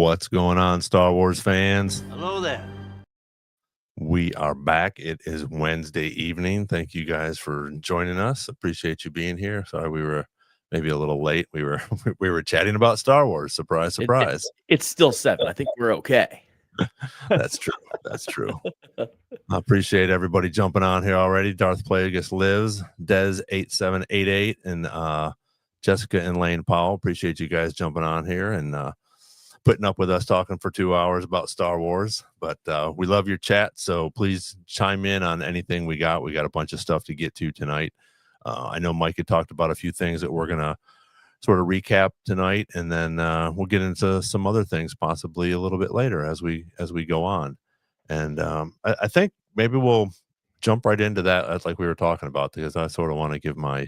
What's going on, Star Wars fans? Hello there. We are back. It is Wednesday evening. Thank you guys for joining us. Appreciate you being here. Sorry we were maybe a little late. We were chatting about Star Wars. Surprise, surprise. It's still 7. I think we're okay. That's true. That's true. I appreciate everybody jumping on here already. Darth Plagueis lives, Des8788, and Jessica and Lane Powell. Appreciate you guys jumping on here and putting up with us talking for 2 hours about Star Wars. But we love your chat, so please chime in on anything we got. We got a bunch of stuff to get to tonight. I know Mike had talked about a few things that we're gonna sort of recap tonight, and then we'll get into some other things possibly a little bit later as we go on. And I think maybe we'll jump right into that, like we were talking about, because I sort of want to give my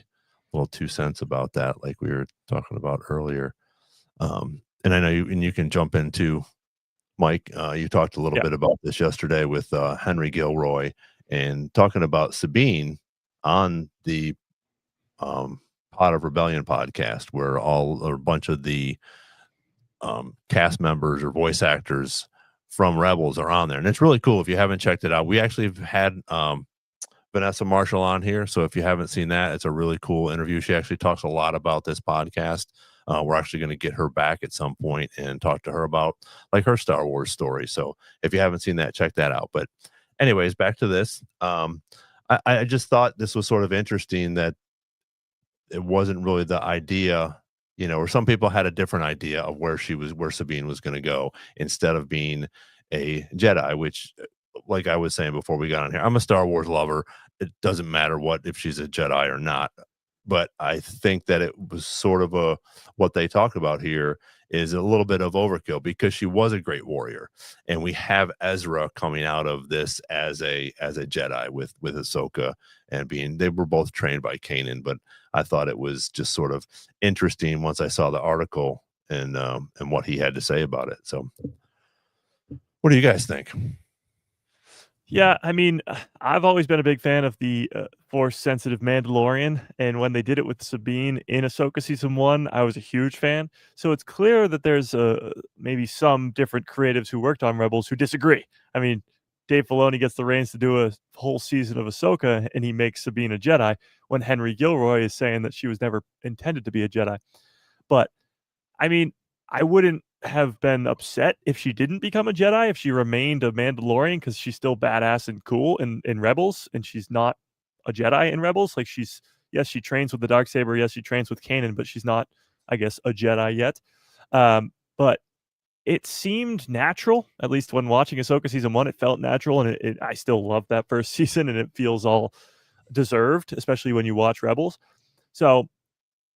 little 2 cents about that, like we were talking about earlier. And I know you can jump into Mike. You talked a little bit about this yesterday with Henry Gilroy and talking about Sabine on the Pot of Rebellion podcast, where a bunch of the cast members or voice actors from Rebels are on there. And it's really cool. If you haven't checked it out, we actually have had Vanessa Marshall on here. So if you haven't seen that, it's a really cool interview. She actually talks a lot about this podcast. We're actually going to get her back at some point and talk to her about like her Star Wars story. So if you haven't seen that, check that out. But anyways, back to this. I just thought this was sort of interesting that it wasn't really the idea, or some people had a different idea of where Sabine was going to go instead of being a Jedi, which, like I was saying before we got on here, I'm a Star Wars lover. It doesn't matter if she's a Jedi or not. But I think that it was sort of what they talk about here is a little bit of overkill, because she was a great warrior, and we have Ezra coming out of this as a Jedi with Ahsoka, and they were both trained by Kanan. But I thought it was just sort of interesting once I saw the article and what he had to say about it. So, what do you guys think? Yeah, I mean, I've always been a big fan of the Force-sensitive Mandalorian, and when they did it with Sabine in Ahsoka Season 1, I was a huge fan. So it's clear that there's maybe some different creatives who worked on Rebels who disagree. I mean, Dave Filoni gets the reins to do a whole season of Ahsoka, and he makes Sabine a Jedi, when Henry Gilroy is saying that she was never intended to be a Jedi. But, I mean, I wouldn't have been upset if she didn't become a Jedi, if she remained a Mandalorian, because she's still badass and cool in Rebels, and she's not a Jedi in Rebels. Like, she trains with the Darksaber, yes, she trains with Kanan, but she's not, I guess, a Jedi yet. But it seemed natural, at least when watching Ahsoka Season 1, it felt natural, and I still love that first season, and it feels all deserved, especially when you watch Rebels. So,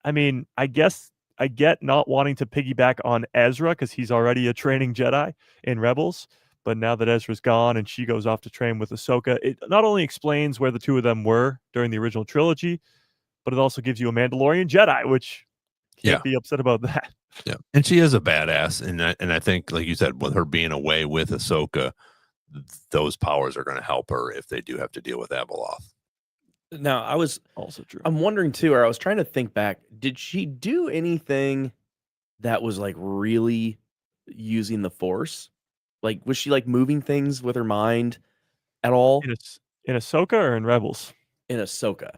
I mean, I guess I get not wanting to piggyback on Ezra because he's already a training Jedi in Rebels. But now that Ezra's gone and she goes off to train with Ahsoka, it not only explains where the two of them were during the original trilogy, but it also gives you a Mandalorian Jedi, which can't be upset about that. Yeah, and she is a badass, and I think, like you said, with her being away with Ahsoka, those powers are going to help her if they do have to deal with Abeloth. Now, I was also true. I'm wondering too, or I was trying to think back. Did she do anything that was like really using the Force? Like, was she like moving things with her mind at all? In Ahsoka or in Rebels? In Ahsoka.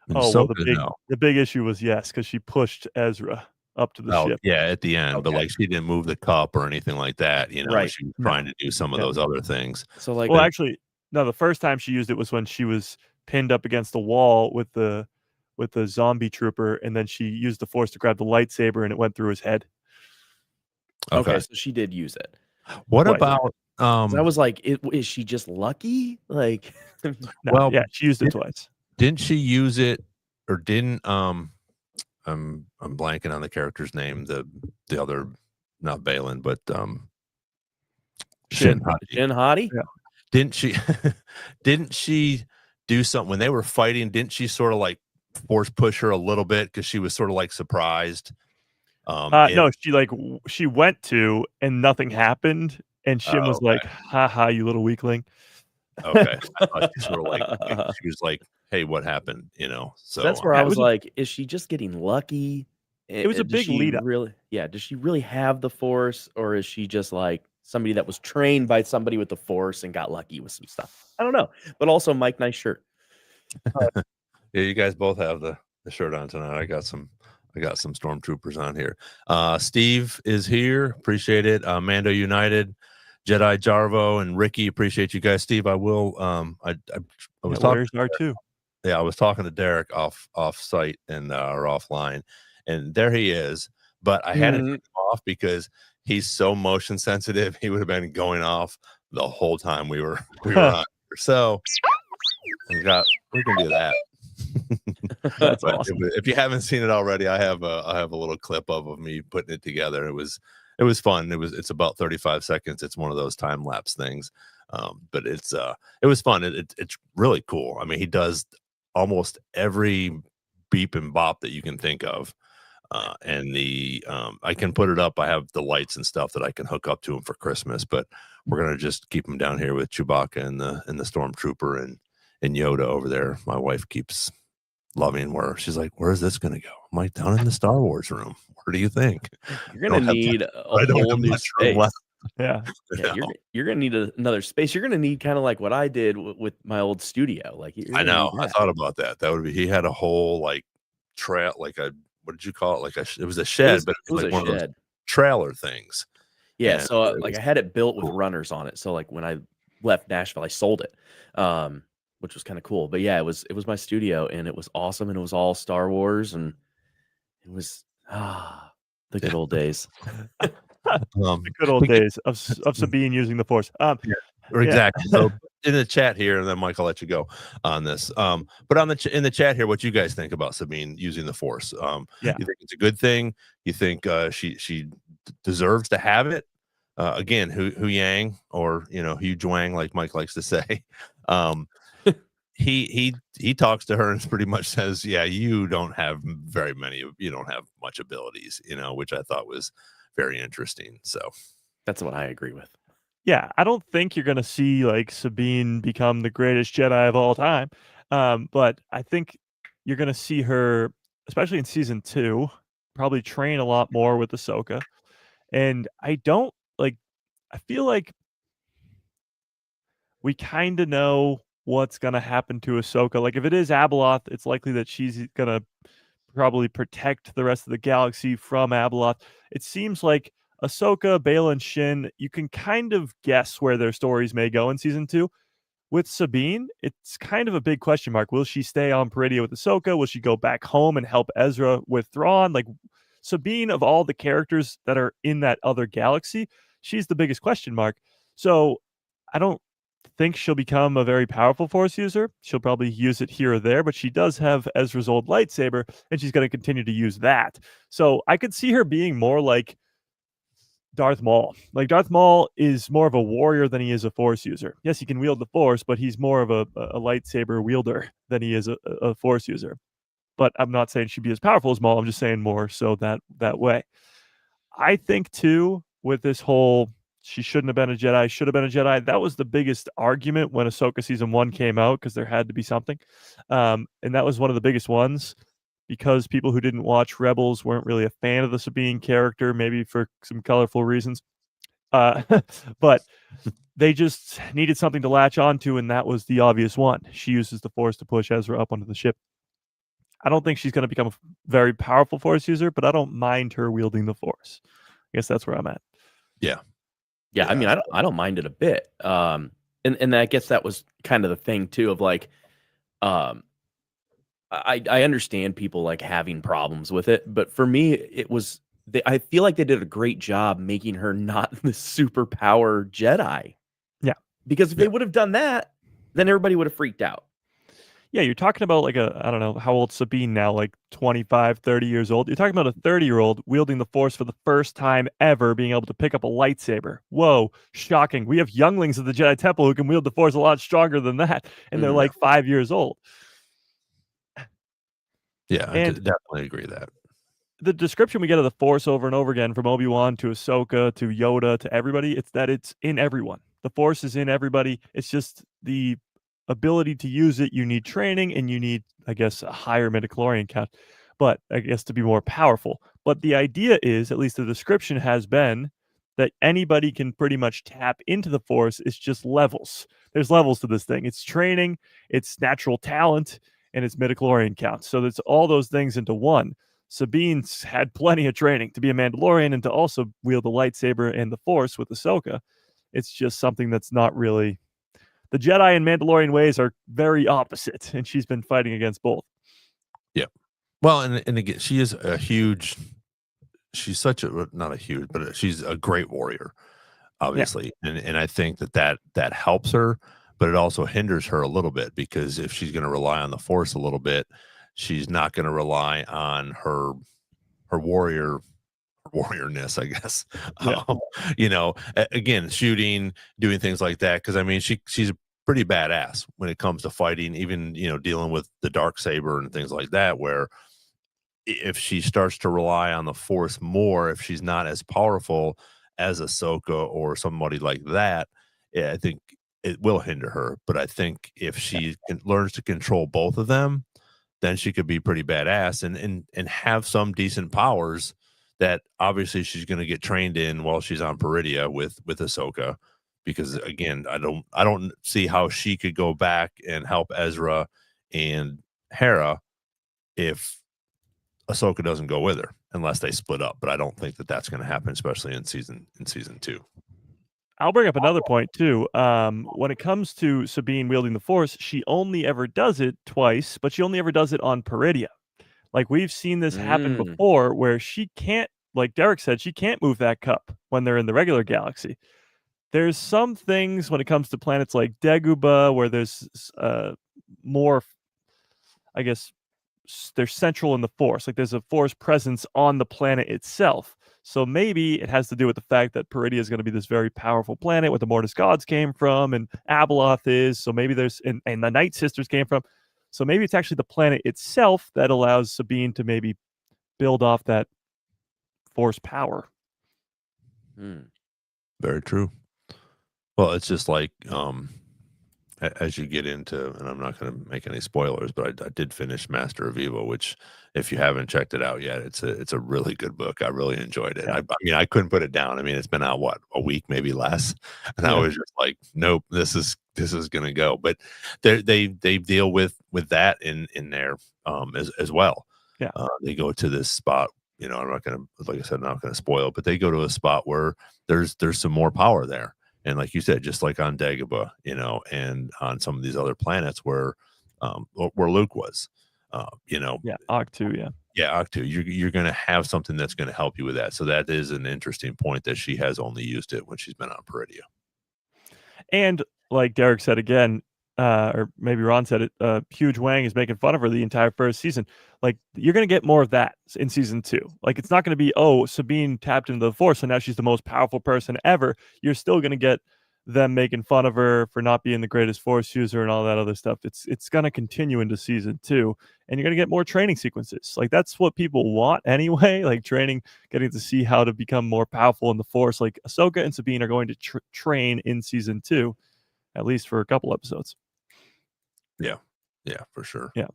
The big issue was because she pushed Ezra up to the ship. Yeah, at the end, but like she didn't move the cup or anything like that. Right. She was trying to do some of those other things. So like, actually, no. The first time she used it was when she was pinned up against the wall with the zombie trooper, and then she used the Force to grab the lightsaber, and it went through his head. Okay, so she did use it. What about I was like, is she just lucky? Like, she used it twice. Didn't she use it, or didn't I'm blanking on the character's name, the other, not Balin, but Shin Hati? Yeah. Didn't she do something when they were fighting? Didn't she sort of like Force push her a little bit because she was sort of like surprised? No, she went to and nothing happened, and Shin was like, "Ha, you little weakling." Okay, I thought she sort of like she was like, "Hey, what happened?" So that's where I was like, "Is she just getting lucky?" It was a Does big she lead up. really does she really have the Force, or is she just, like, somebody that was trained by somebody with the Force and got lucky with some stuff? I don't know, but also, Mike, nice shirt. Yeah, you guys both have the shirt on tonight. I got some stormtroopers on here. Steve is here. Appreciate it. Mando United, Jedi Jarvo, and Ricky. Appreciate you guys. Steve, I will. I was talking. Where's R2? Yeah, I was talking to Derek off site and or offline, and there he is. But I had to turn him off because he's so motion sensitive. He would have been going off the whole time we were on. So we can do that. That's awesome. If you haven't seen it already, I have a little clip of me putting it together. It was fun. It's about 35 seconds. It's one of those time lapse things. But it was fun. It's really cool. I mean, he does almost every beep and bop that you can think of. And I can put it up. I have the lights and stuff that I can hook up to him for Christmas, but we're gonna just keep him down here with Chewbacca and the Stormtrooper and Yoda over there. My wife keeps loving where she's like, where's this gonna go? I'm like, down in the Star Wars room. Where do you think? You're gonna need a whole new space. Yeah, you're gonna need another space. You're gonna need kind of like what I did with my old studio. Like, I know. I thought about that. That would be. He had a whole like trail, like a, what did you call it? Like it was a shed, but it was like one of those trailer things. Yeah. So like I had it built with runners on it. So like when I left Nashville, I sold it, which was kind of cool. But yeah, it was my studio, and it was awesome, and it was all Star Wars, and it was the good old days. The good old days of Sabine using the Force. Exactly. So in the chat here, and then Mike, I'll let you go on this. But in the chat here, what you guys think about Sabine using the Force? You think it's a good thing? You think she deserves to have it? Again, Hu Yang, or Hu Juang, like Mike likes to say. He talks to her and pretty much says, yeah, you don't have much abilities, which I thought was very interesting. So that's what I agree with. Yeah, I don't think you're gonna see like Sabine become the greatest Jedi of all time, but I think you're gonna see her, especially in season 2, probably train a lot more with Ahsoka. And I feel like we kind of know what's gonna happen to Ahsoka. Like if it is Abeloth, it's likely that she's gonna probably protect the rest of the galaxy from Abeloth. It seems like Ahsoka, Bail, and Shin, you can kind of guess where their stories may go in season 2. With Sabine, it's kind of a big question mark. Will she stay on Peridea with Ahsoka? Will she go back home and help Ezra with Thrawn? Like Sabine, of all the characters that are in that other galaxy, she's the biggest question mark. So I don't think she'll become a very powerful Force user. She'll probably use it here or there, but she does have Ezra's old lightsaber, and she's going to continue to use that. So I could see her being more like Darth Maul. Like Darth Maul is more of a warrior than he is a Force user. Yes, he can wield the Force, but he's more of a lightsaber wielder than he is a Force user. But I'm not saying she'd be as powerful as Maul. I'm just saying more so that way. I think too, with this whole she shouldn't have been a Jedi, should have been a Jedi, that was the biggest argument when Ahsoka season 1 came out, because there had to be something. And that was one of the biggest ones, because people who didn't watch Rebels weren't really a fan of the Sabine character, maybe for some colorful reasons. But they just needed something to latch onto, and that was the obvious one. She uses the Force to push Ezra up onto the ship. I don't think she's going to become a very powerful Force user, but I don't mind her wielding the Force. I guess that's where I'm at. Yeah. I mean, I don't mind it a bit. And I guess that was kind of the thing too, of like, I understand people like having problems with it, but for me, it was I feel like they did a great job making her not the superpower Jedi. Yeah, because if they would have done that, then everybody would have freaked out. Yeah, you're talking about like I don't know, how old Sabine now, like 25, 30 years old. You're talking about a 30-year-old wielding the Force for the first time ever, being able to pick up a lightsaber. Whoa, shocking. We have younglings of the Jedi Temple who can wield the Force a lot stronger than that, and they're like 5 years old. Yeah, I definitely agree that. The description we get of the Force over and over again, from Obi-Wan to Ahsoka to Yoda to everybody, it's that it's in everyone. The Force is in everybody. It's just the ability to use it. You need training, and you need, I guess, a higher midichlorian count, but I guess to be more powerful. But the idea is, at least the description has been, that anybody can pretty much tap into the Force. It's just levels. There's levels to this thing. It's training, it's natural talent, and it's midichlorian counts. So it's all those things into one. Sabine's had plenty of training to be a Mandalorian and to also wield the lightsaber and the Force with Ahsoka. It's just something that's not really. The Jedi and Mandalorian ways are very opposite, and she's been fighting against both. Yeah. Well, and again, she is a huge. She's such a not a huge, but she's a great warrior, obviously, and I think that helps her, but it also hinders her a little bit because if she's going to rely on the Force a little bit, she's not going to rely on her warriorness, I guess. Yeah. Again, shooting, doing things like that. Because I mean, she's pretty badass when it comes to fighting, even dealing with the dark saber and things like that. Where if she starts to rely on the Force more, if she's not as powerful as Ahsoka or somebody like that, I think it will hinder her. But I think if she learns to control both of them, then she could be pretty badass and have some decent powers that obviously she's going to get trained in while she's on Peridia with Ahsoka. Because again, I don't see how she could go back and help Ezra and Hera if Ahsoka doesn't go with her unless they split up. But I don't think that that's going to happen, especially in season 2. I'll bring up another point too. When it comes to Sabine wielding the Force, she only ever does it twice, but she only ever does it on Peridia. Like we've seen this happen before, where she can't, like Derek said, she can't move that cup when they're in the regular galaxy. There's some things when it comes to planets like Dagobah where there's more, I guess, they're central in the Force. Like there's a Force presence on the planet itself. So maybe it has to do with the fact that Peridia is going to be this very powerful planet where the Mortis gods came from and Abeloth is. So maybe there's, and the Night Sisters came from. So maybe it's actually the planet itself that allows Sabine to maybe build off that Force power. Very true. Well, it's just like as you get into, and I'm not going to make any spoilers, but I did finish Master of Evil, which if you haven't checked it out yet, it's a really good book. I really enjoyed it. Yeah. I mean, I couldn't put it down. I mean, it's been out a week, maybe less, and I was just like, nope, this is going to go. But they deal with that in there as well. Yeah, they go to this spot. I'm not going to, like I said, I'm not going to spoil, but they go to a spot where there's some more power there. And like you said, just like on Dagobah, and on some of these other planets where Luke was, Yeah, Octu, yeah, Octu, you're going to have something that's going to help you with that. So that is an interesting point that she has only used it when she's been on Peridia. And like Derek said again, or maybe Ron said it, Huge Wang is making fun of her the entire first season. Like, you're going to get more of that in season 2. Like, it's not going to be, oh, Sabine tapped into the Force, so now she's the most powerful person ever. You're still going to get them making fun of her for not being the greatest Force user and all that other stuff. It's going to continue into season 2, and you're going to get more training sequences. Like, that's what people want anyway, like training, getting to see how to become more powerful in the Force. Like, Ahsoka and Sabine are going to train in season 2, at least for a couple episodes. Yeah, for sure. Yeah.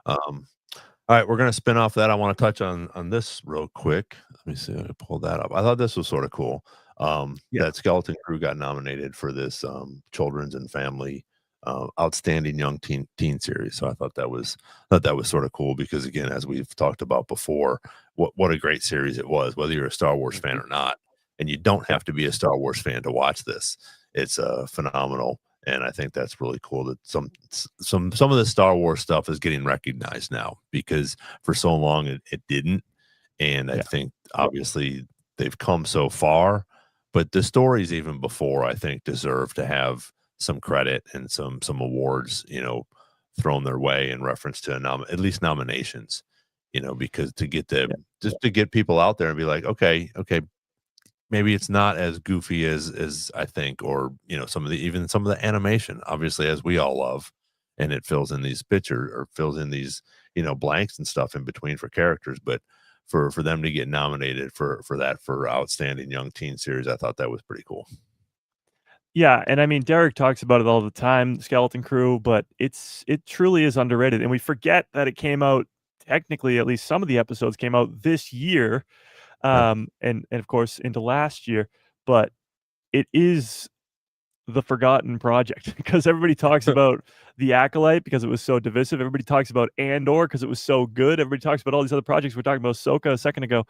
All right, we're going to spin off that. I want to touch on this real quick. Let me see if I can pull that up. I thought this was sort of cool. That Skeleton Crew got nominated for this Children's and Family Outstanding Young Teen Series. So I thought that was sort of cool because, again, as we've talked about before, what a great series it was, whether you're a Star Wars fan or not. And you don't have to be a Star Wars fan to watch this. It's phenomenal. And I think that's really cool that some of the Star Wars stuff is getting recognized now, because for so long it didn't. And I think obviously they've come so far, but the stories even before, I think, deserve to have some credit and some awards, thrown their way in reference to at least nominations, because to get just to get people out there and be like, okay, maybe it's not as goofy as I think, or some of the animation, obviously, as we all love, and it fills in these pictures or fills in these blanks and stuff in between for characters. But for them to get nominated for Outstanding Young Teen Series, I thought that was pretty cool. Yeah, and I mean, Derek talks about it all the time, Skeleton Crew, but it truly is underrated, and we forget that it came out technically at least some of the episodes came out this year, and of course into last year, but it is the forgotten project because everybody talks about The Acolyte because it was so divisive. Everybody talks about Andor because it was so good. Everybody talks about all these other projects. We're talking about Ahsoka a second ago.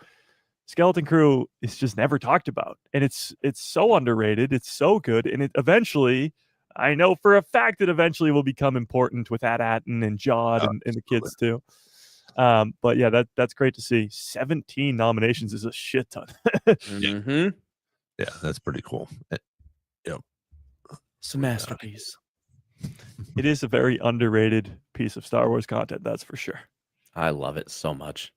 Skeleton Crew is just never talked about, and it's so underrated. It's so good, and it eventually, I know for a fact, it eventually will become important with At-Atten and Jod and the kids too. But yeah, that's great to see. 17 nominations is a shit ton. Mm-hmm. Yeah, that's pretty cool. Yep. It's a masterpiece. It is a very underrated piece of Star Wars content, that's for sure. I love it so much.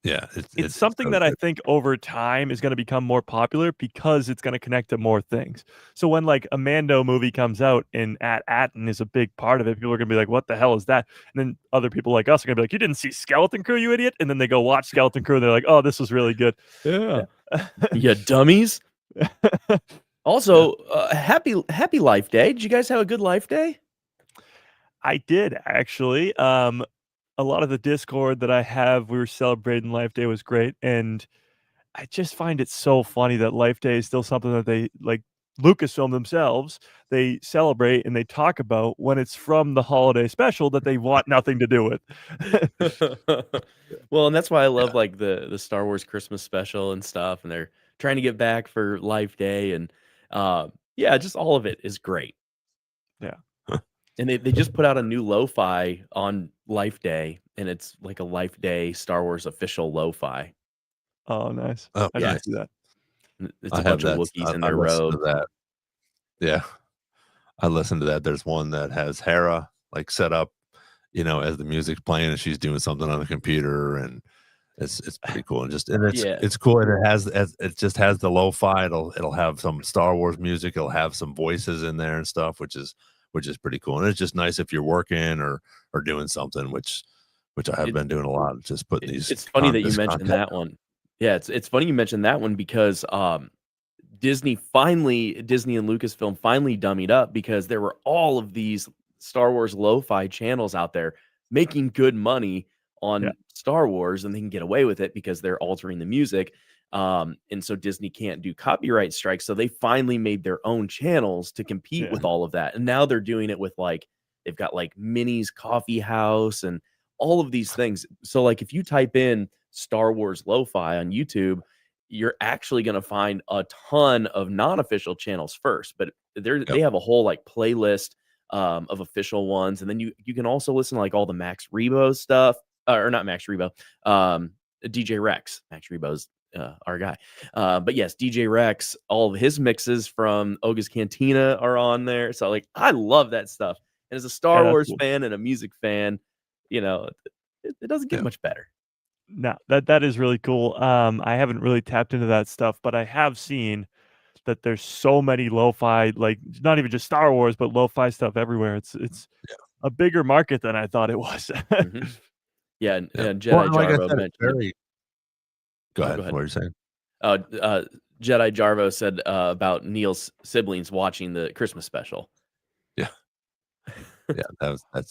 Yeah, It's something that I think over time is going to become more popular because it's going to connect to more things. So when like a Mando movie comes out and At-Atten is a big part of it, people are going to be like, what the hell is that? And then other people like us are going to be like, you didn't see Skeleton Crew, you idiot? And then they go watch Skeleton Crew and they're like, oh, this was really good. Yeah. You dummies. Also, happy Life Day. Did you guys have a good Life Day? I did, actually. A lot of the Discord that I have, we were celebrating Life Day was great. And I just find it so funny that Life Day is still something that they, like Lucasfilm themselves, they celebrate and they talk about when it's from the holiday special that they want nothing to do with. Well, and that's why I love like the Star Wars Christmas special and stuff. And they're trying to get back for Life Day. And just all of it is great. Yeah. And they just put out a new lo-fi on Life Day, and it's like a Life Day Star Wars official lo-fi. Oh, nice. Oh, I didn't see that. It's a bunch of Wookiees in their robe. Yeah, I listened to that. There's one that has Hera like set up, as the music's playing, and she's doing something on the computer, and it's pretty cool. And it's cool, and it just has the lo-fi. It'll have some Star Wars music. It'll have some voices in there and stuff, which is pretty cool. And it's just nice if you're working or doing something, which I have been doing a lot. Just putting these. It's funny that you mentioned that one. Yeah, it's funny you mentioned that one because Disney and Lucasfilm finally dummied up because there were all of these Star Wars lo-fi channels out there making good money on Star Wars, and they can get away with it because they're altering the music. And so Disney can't do copyright strikes. So they finally made their own channels to compete with all of that. And now they're doing it with they've got like Minnie's Coffee House and all of these things. So like if you type in Star Wars lo-fi on YouTube, you're actually going to find a ton of non-official channels first, but they have a whole like playlist of official ones. And then you can also listen to like all the Max Rebo stuff, or not Max Rebo, DJ Rex. Max Rebo's our guy. But yes, DJ Rex, all of his mixes from Oga's Cantina are on there. So like, I love that stuff. And as a Star Wars fan and a music fan, it doesn't get much better. No, that is really cool. I haven't really tapped into that stuff, but I have seen that there's so many lo-fi, like not even just Star Wars, but lo-fi stuff everywhere. It's a bigger market than I thought it was. Mm-hmm. Yeah, and Jedi Jarvo mentioned. Go ahead. What are you saying? Jedi Jarvo said about Neil's siblings watching the Christmas special. Yeah. Yeah,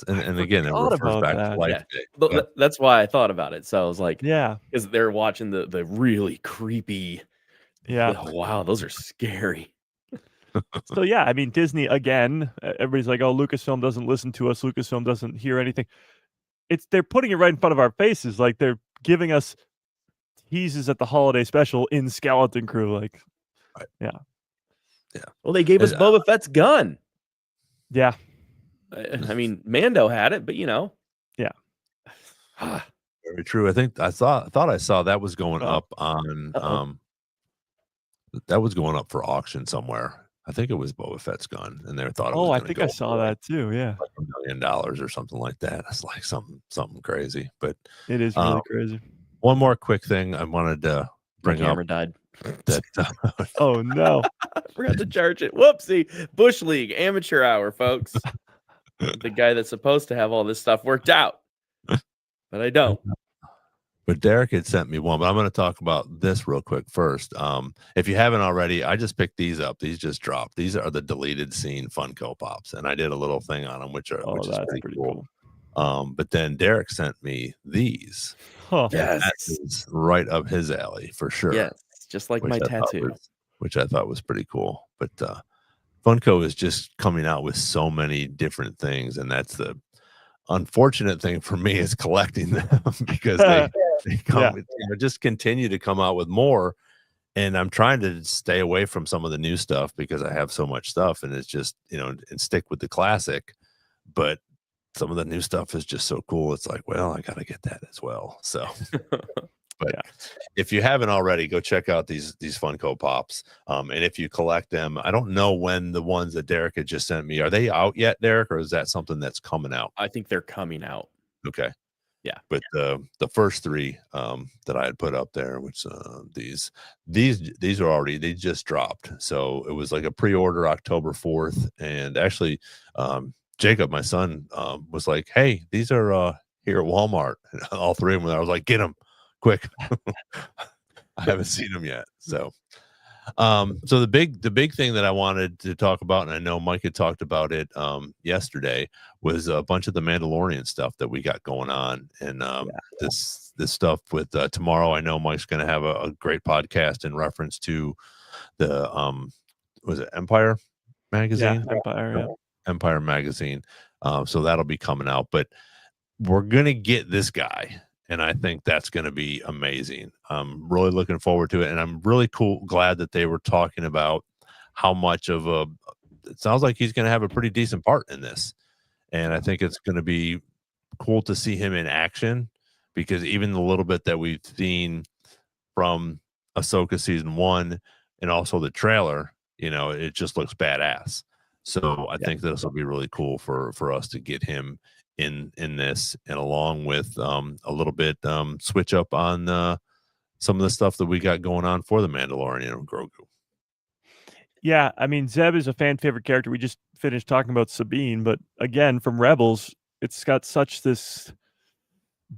and again, it refers back to Life Day. Yeah. That's why I thought about it. So I was like, yeah, because they're watching the really creepy. Yeah. Oh, wow, those are scary. So yeah, I mean Disney again. Everybody's like, "Oh, Lucasfilm doesn't listen to us. Lucasfilm doesn't hear anything." They're putting it right in front of our faces. Like they're giving us teases at the holiday special in Skeleton Crew. Like, yeah. Well, they gave us Boba Fett's gun. Yeah. I mean, Mando had it, but yeah. Very true. I think I thought I saw that was going up on that was going up for auction somewhere. I think it was Boba Fett's gun, and they thought it was. I think I saw that too. Yeah, like $1 million or something like that. That's like something crazy, but it is really crazy. One more quick thing I wanted to bring up. My camera died. That, oh no! I forgot to charge it. Whoopsie! Bush League amateur hour, folks. The guy that's supposed to have all this stuff worked out, but I don't. But Derek had sent me one, but I'm going to talk about this real quick first. If you haven't already, I just picked these up. These just dropped. These are the deleted scene Funko Pops, and I did a little thing on them, which is that's pretty cool. But then Derek sent me these. Huh. And that Yes. is right up his alley for sure. Yes. Just like my tattoo. Which I thought was pretty cool. But Funko is just coming out with so many different things, and that's the unfortunate thing for me is collecting them because they come just continue to come out with more. And I'm trying to stay away from some of the new stuff because I have so much stuff, and it's just, and stick with the classic. But some of the new stuff is just so cool. It's like, well, I got to get that as well. So, but if you haven't already, go check out these Funko Pops. And if you collect them, I don't know when the ones that Derek had just sent me, are they out yet, Derek, or is that something that's coming out? I think they're coming out. Okay. Yeah. But the first three that I had put up there, which these are already, they just dropped. So it was like a pre-order October 4th. And actually, Jacob, my son, was like, hey, these are here at Walmart. And all three of them, I was like, get them quick. I haven't seen them yet. So so the big thing that I wanted to talk about, and I know Mike had talked about it yesterday, was a bunch of the Mandalorian stuff that we got going on. And this stuff with tomorrow, I know Mike's going to have a great podcast in reference to the was it Empire magazine? Yeah, Empire magazine. So that'll be coming out, but we're gonna get this guy, and I think that's going to be amazing. I'm really looking forward to it, and I'm really glad that they were talking about how much of it sounds like he's going to have a pretty decent part in this, and I think it's going to be cool to see him in action, because even the little bit that we've seen from Ahsoka season 1 and also the trailer, it just looks badass. So I think this will be really cool for us to get him in this, and along with a little bit switch up on some of the stuff that we got going on for the Mandalorian and Grogu. Yeah, I mean, Zeb is a fan favorite character. We just finished talking about Sabine, but again, from Rebels, it's got such this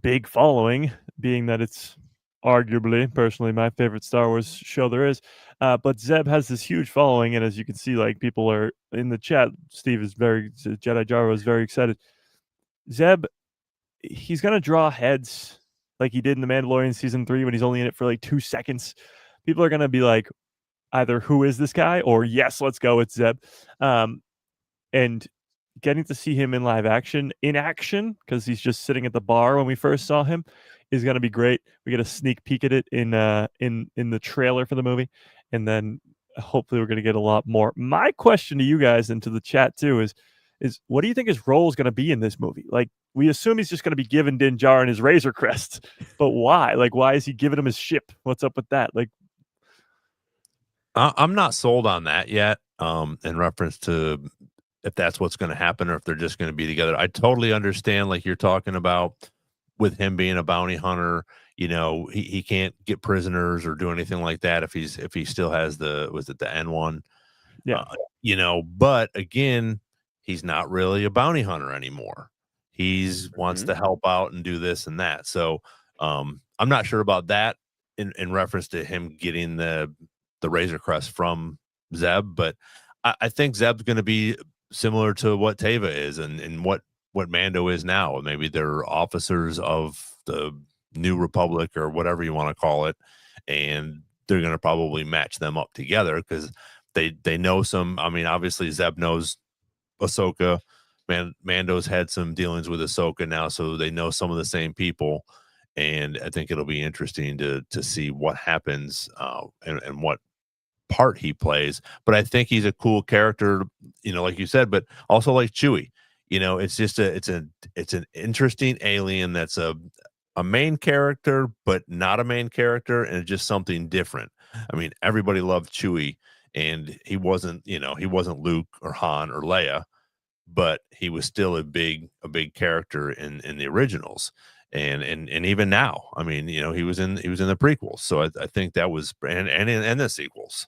big following, being that it's arguably, personally, my favorite Star Wars show there is. But Zeb has this huge following, and as you can see, like, people are in the chat. Steve is Jedi Jarro is very excited. Zeb, he's gonna draw heads like he did in the Mandalorian season 3 when he's only in it for like 2 seconds. People are gonna be like, either who is this guy, or yes, let's go, it's Zeb. And getting to see him in live action, because he's just sitting at the bar when we first saw him, is gonna be great. We get a sneak peek at it in the trailer for the movie, and then hopefully we're gonna get a lot more. My question to you guys and to the chat too is what do you think his role is going to be in this movie? Like, we assume he's just going to be giving Din Djarin his Razor Crest, but why? Like, why is he giving him his ship? What's up with that? Like, I'm not sold on that yet. In reference to if that's what's going to happen, or if they're just going to be together. I totally understand, like you're talking about, with him being a bounty hunter. He can't get prisoners or do anything like that if he still has the N1. Yeah. But again, he's not really a bounty hunter anymore. He's wants to help out and do this and that. So I'm not sure about that in reference to him getting the Razor Crest from Zeb, but I think Zeb's going to be similar to what Teva is and what Mando is now. Maybe they're officers of the New Republic or whatever you want to call it, and they're going to probably match them up together because they know some. I mean, obviously Zeb knows Ahsoka. Mando's had some dealings with Ahsoka now, so they know some of the same people, and I think it'll be interesting to see what happens and what part he plays. But I think he's a cool character, like you said, but also like Chewie. It's just it's an interesting alien that's a main character, but not a main character, and just something different. I mean, everybody loved Chewie, and he wasn't Luke or Han or Leia, but he was still a big character in the originals, and even now. I mean, he was in the prequels, so I think that was and the sequels.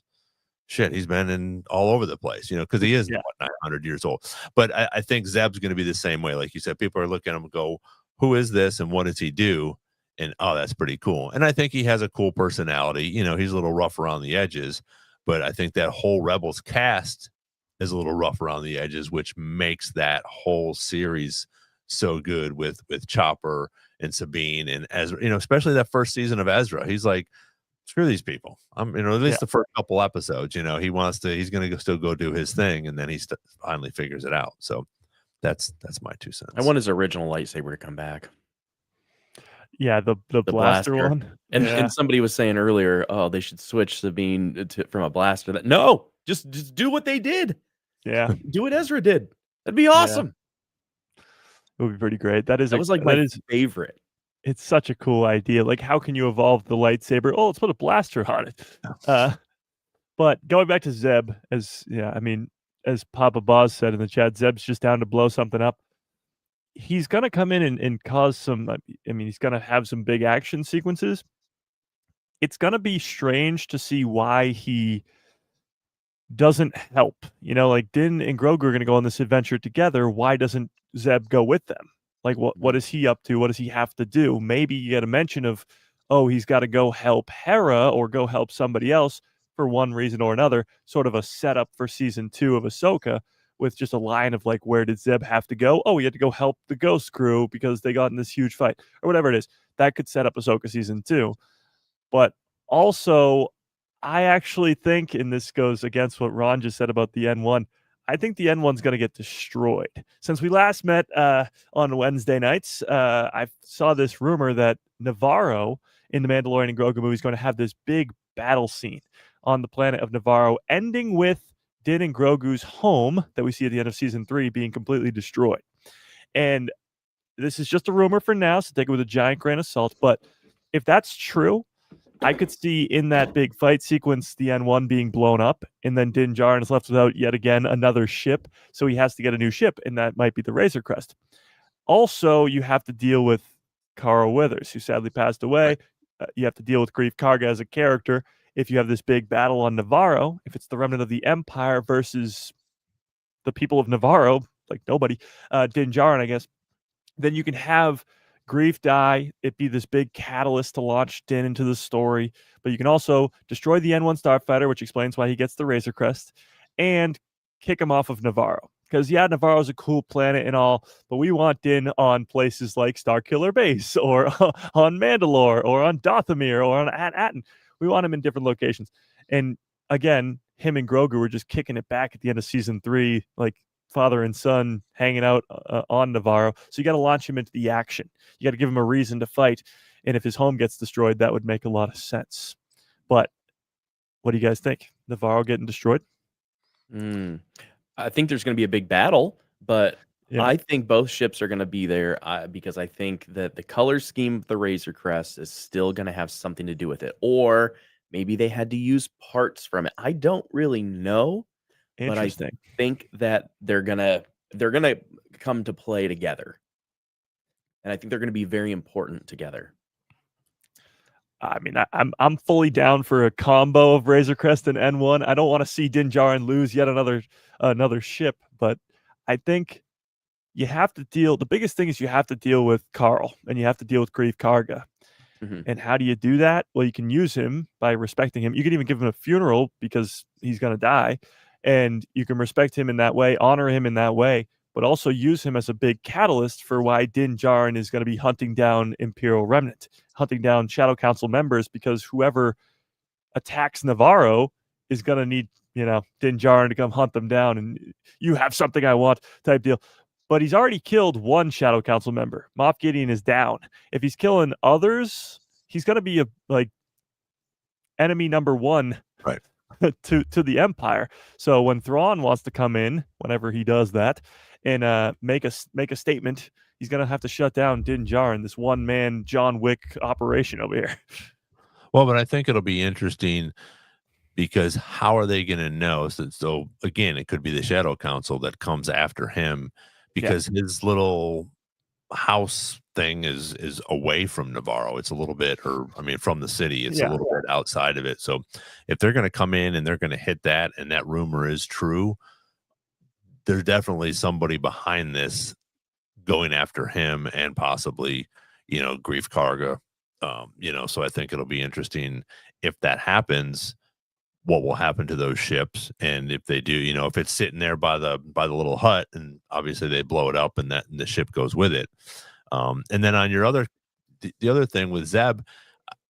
Shit, he's been in all over the place, because he is 900 years old. But I think Zeb's going to be the same way. Like you said, people are looking at him and go, who is this and what does he do? And that's pretty cool. And I think he has a cool personality. He's a little rough around the edges, but I think that whole Rebels cast is a little rough around the edges, which makes that whole series so good with Chopper and Sabine and Ezra, especially that first season of Ezra. He's like, screw these people. At least the first couple episodes, he's going to still go do his thing. And then he finally figures it out. So that's my 2 cents. I want his original lightsaber to come back. Yeah, the blaster one. And somebody was saying earlier, oh, they should switch Sabine from a blaster. No, just do what they did. Yeah. Do what Ezra did. That'd be awesome. It would be pretty great. That was like my favorite. It's such a cool idea. Like, how can you evolve the lightsaber? Oh, let's put a blaster on it. But going back to Zeb, as Papa Boz said in the chat, Zeb's just down to blow something up. He's going to come in and cause some, he's going to have some big action sequences. It's going to be strange to see why he doesn't help. Like Din and Grogu are going to go on this adventure together. Why doesn't Zeb go with them? Like, what is he up to? What does he have to do? Maybe you get a mention of, oh, he's got to go help Hera or go help somebody else for one reason or another, sort of a setup for season 2 of Ahsoka with just a line of like, where did Zeb have to go? Oh, he had to go help the Ghost crew because they got in this huge fight or whatever it is. That could set up Ahsoka season 2. But also, I actually think, and this goes against what Ron just said about the N1, I think the N1's going to get destroyed. Since we last met on Wednesday nights, I saw this rumor that Navarro in the Mandalorian and Grogu movie is going to have this big battle scene on the planet of Navarro, ending with Din and Grogu's home that we see at the end of season 3 being completely destroyed. And this is just a rumor for now, so take it with a giant grain of salt. But if that's true, I could see in that big fight sequence the N1 being blown up, and then Din Djarin is left without yet again another ship, so he has to get a new ship, and that might be the Razor Crest. Also, you have to deal with Carl Weathers, who sadly passed away. You have to deal with Greef Karga as a character. If you have this big battle on Navarro, if it's the remnant of the Empire versus the people of Navarro, like nobody, Din Djarin, I guess, then you can have Greef die, it be this big catalyst to launch Din into the story, but you can also destroy the N1 starfighter, which explains why he gets the Razor Crest, and kick him off of Navarro. Because, Navarro's a cool planet and all, but we want Din on places like Starkiller Base, or on Mandalore, or on Dathomir, or on At-Aten. We want him in different locations. And, again, him and Grogu were just kicking it back at the end of season 3, like father and son hanging out on Navarro. So you got to launch him into the action. You got to give him a reason to fight. And if his home gets destroyed, that would make a lot of sense. But what do you guys think? Navarro getting destroyed? I think there's going to be a big battle, but I think both ships are going to be there because I think that the color scheme of the Razor Crest is still going to have something to do with it. Or maybe they had to use parts from it. I don't really know. But I think that they're gonna come to play together, and I think they're gonna be very important together. I mean, I'm fully down for a combo of Razor Crest and N1. I don't want to see Din Djarin lose yet another ship, but I think you have to deal. The biggest thing is you have to deal with Carl, and you have to deal with Greef Karga. And how do you do that? Well, you can use him by respecting him. You can even give him a funeral because he's gonna die. And you can respect him in that way, honor him in that way, but also use him as a big catalyst for why Din Djarin is going to be hunting down Imperial Remnant, hunting down Shadow Council members, because whoever attacks Navarro is going to need, Din Djarin to come hunt them down, and you have something I want type deal. But he's already killed one Shadow Council member. Moff Gideon is down. If he's killing others, he's going to be enemy number 1. Right. to the Empire. So when Thrawn wants to come in, whenever he does that, and make a statement, he's gonna have to shut down Din Djarin, this one-man John Wick operation over here. Well, but I think it'll be interesting because how are they gonna know? So again, it could be the Shadow Council that comes after him because his little house thing is away from Navarro. It's a little bit, from the city. It's a little bit outside of it. So if they're going to come in and they're going to hit that, and that rumor is true, there's definitely somebody behind this going after him and possibly, Greef Karga. So I think it'll be interesting if that happens. what will happen to those ships, and if they do, if it's sitting there by the little hut, and obviously they blow it up, and the ship goes with it. And then on the other thing with Zeb,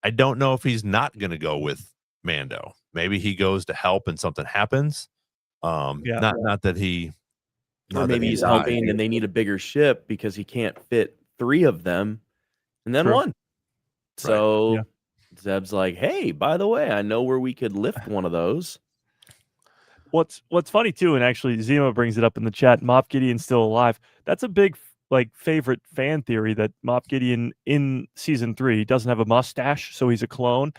I don't know if he's not going to go with Mando. Maybe he goes to help and something happens. Not that he, or maybe he's helping and they need a bigger ship because he can't fit 3 of them, and then 1. So Zeb's like, hey, by the way, I know where we could lift one of those. What's funny too, and actually Zima brings it up in the chat, Moff Gideon's still alive. That's a big favorite fan theory, that Moff Gideon in season 3 doesn't have a mustache, so he's a clone,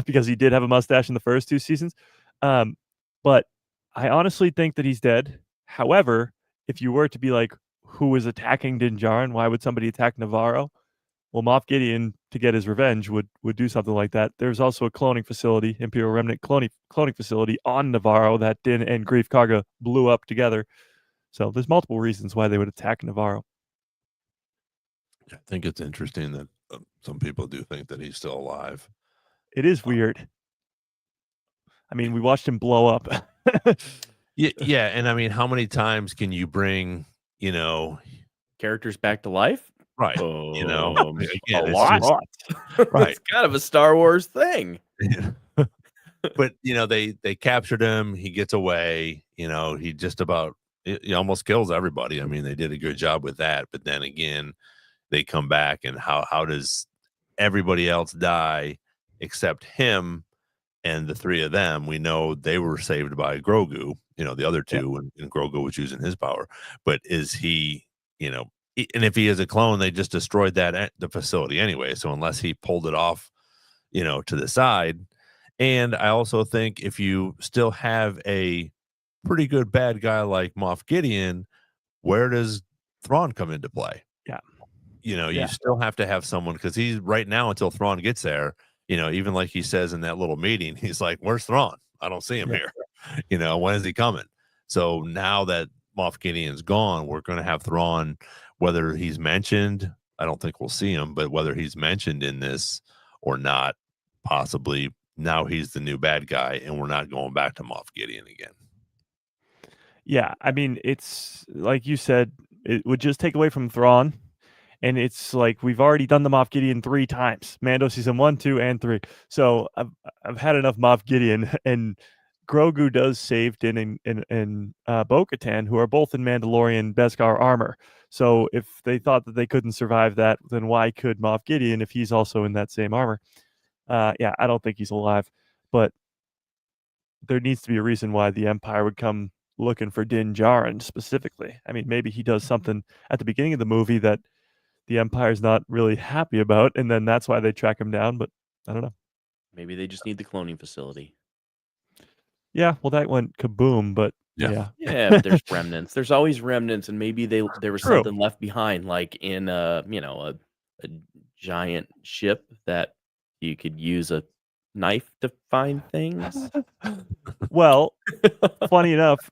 because he did have a mustache in the first 2 seasons. But I honestly think that he's dead. However, if you were to be like, who is attacking Din Djarin? Why would somebody attack Navarro? Well, Moff Gideon, to get his revenge, would do something like that. There's also a cloning facility, Imperial Remnant cloning facility on Navarro that Din and Greef Karga blew up together. So there's multiple reasons why they would attack Navarro. I think it's interesting that some people do think that he's still alive. It is weird. I mean, we watched him blow up. Yeah, and I mean, how many times can you bring, characters back to life? Right. Again, a lot. Right. It's kind of a Star Wars thing. But they captured him. He gets away. He just about he almost kills everybody. I mean, they did a good job with that. But then again, they come back, and how does everybody else die except him and the 3 of them? We know they were saved by Grogu. The other 2, and Grogu was using his power. But is he? And if he is a clone, they just destroyed the facility anyway. So unless he pulled it off, to the side. And I also think if you still have a pretty good bad guy like Moff Gideon, where does Thrawn come into play? Yeah. You still have to have someone, because he's right now, until Thrawn gets there, even like he says in that little meeting, he's like, where's Thrawn? I don't see him here. When is he coming? So now that Moff Gideon's gone, we're going to have Thrawn, whether he's mentioned, I don't think we'll see him, but whether he's mentioned in this or not, possibly now he's the new bad guy, and we're not going back to Moff Gideon again. Yeah, I mean, it's like you said, it would just take away from Thrawn. And it's like, we've already done the Moff Gideon 3 times, Mando season 1, 2, and 3. So I've had enough Moff Gideon. And Grogu does save Din and Bo-Katan, who are both in Mandalorian Beskar armor. So if they thought that they couldn't survive that, then why could Moff Gideon if he's also in that same armor? I don't think he's alive, but there needs to be a reason why the Empire would come looking for Din Djarin specifically. I mean, maybe he does something at the beginning of the movie that the Empire's not really happy about, and then that's why they track him down, but I don't know. Maybe they just need the cloning facility. Yeah, well, that went kaboom, but yeah, but there's remnants. There's always remnants, and maybe there was something left behind, like in a giant ship that you could use a knife to find things. Well, funny enough,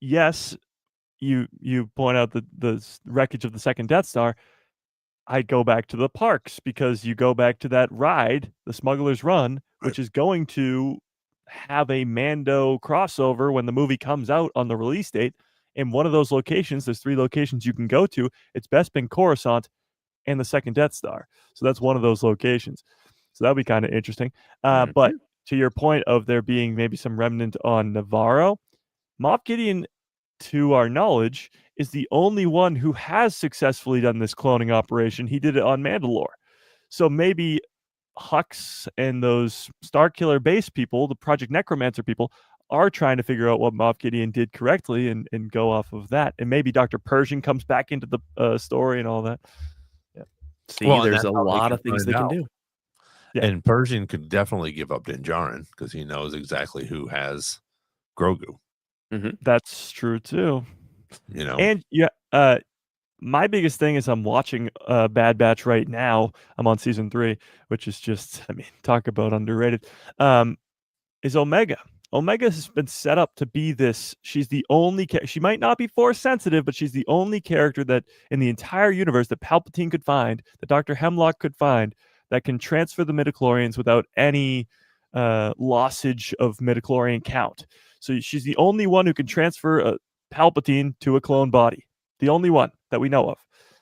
yes, you point out the wreckage of the second Death Star. I go back to the parks, because you go back to that ride, the Smuggler's Run, which is going to have a Mando crossover when the movie comes out on the release date. In one of those locations, there's 3 locations you can go to. It's Bespin, Coruscant, and the second Death Star. So that's one of those locations. So that'll be kind of interesting. But to your point of there being maybe some remnant on Navarro, Moff Gideon, to our knowledge, is the only one who has successfully done this cloning operation. He did it on Mandalore. So maybe Hux and those Starkiller base people, the Project Necromancer people, are trying to figure out what Moff Gideon did correctly and go off of that. And maybe Dr. Pershing comes back into the story and all that. Yeah. See, there's a lot of things they can do. Yeah. And Pershing could definitely give up Din Djarin, because he knows exactly who has Grogu. That's true too. And my biggest thing is I'm watching Bad Batch right now. I'm on season 3, which is just, I mean, talk about underrated. Is Omega. Omega has been set up to be this. She's the only. She might not be Force sensitive, but she's the only character that in the entire universe that Palpatine could find, that Dr. Hemlock could find, that can transfer the midichlorians without any lossage of midichlorian count. So she's the only one who can transfer a Palpatine to a clone body. The only one that we know of.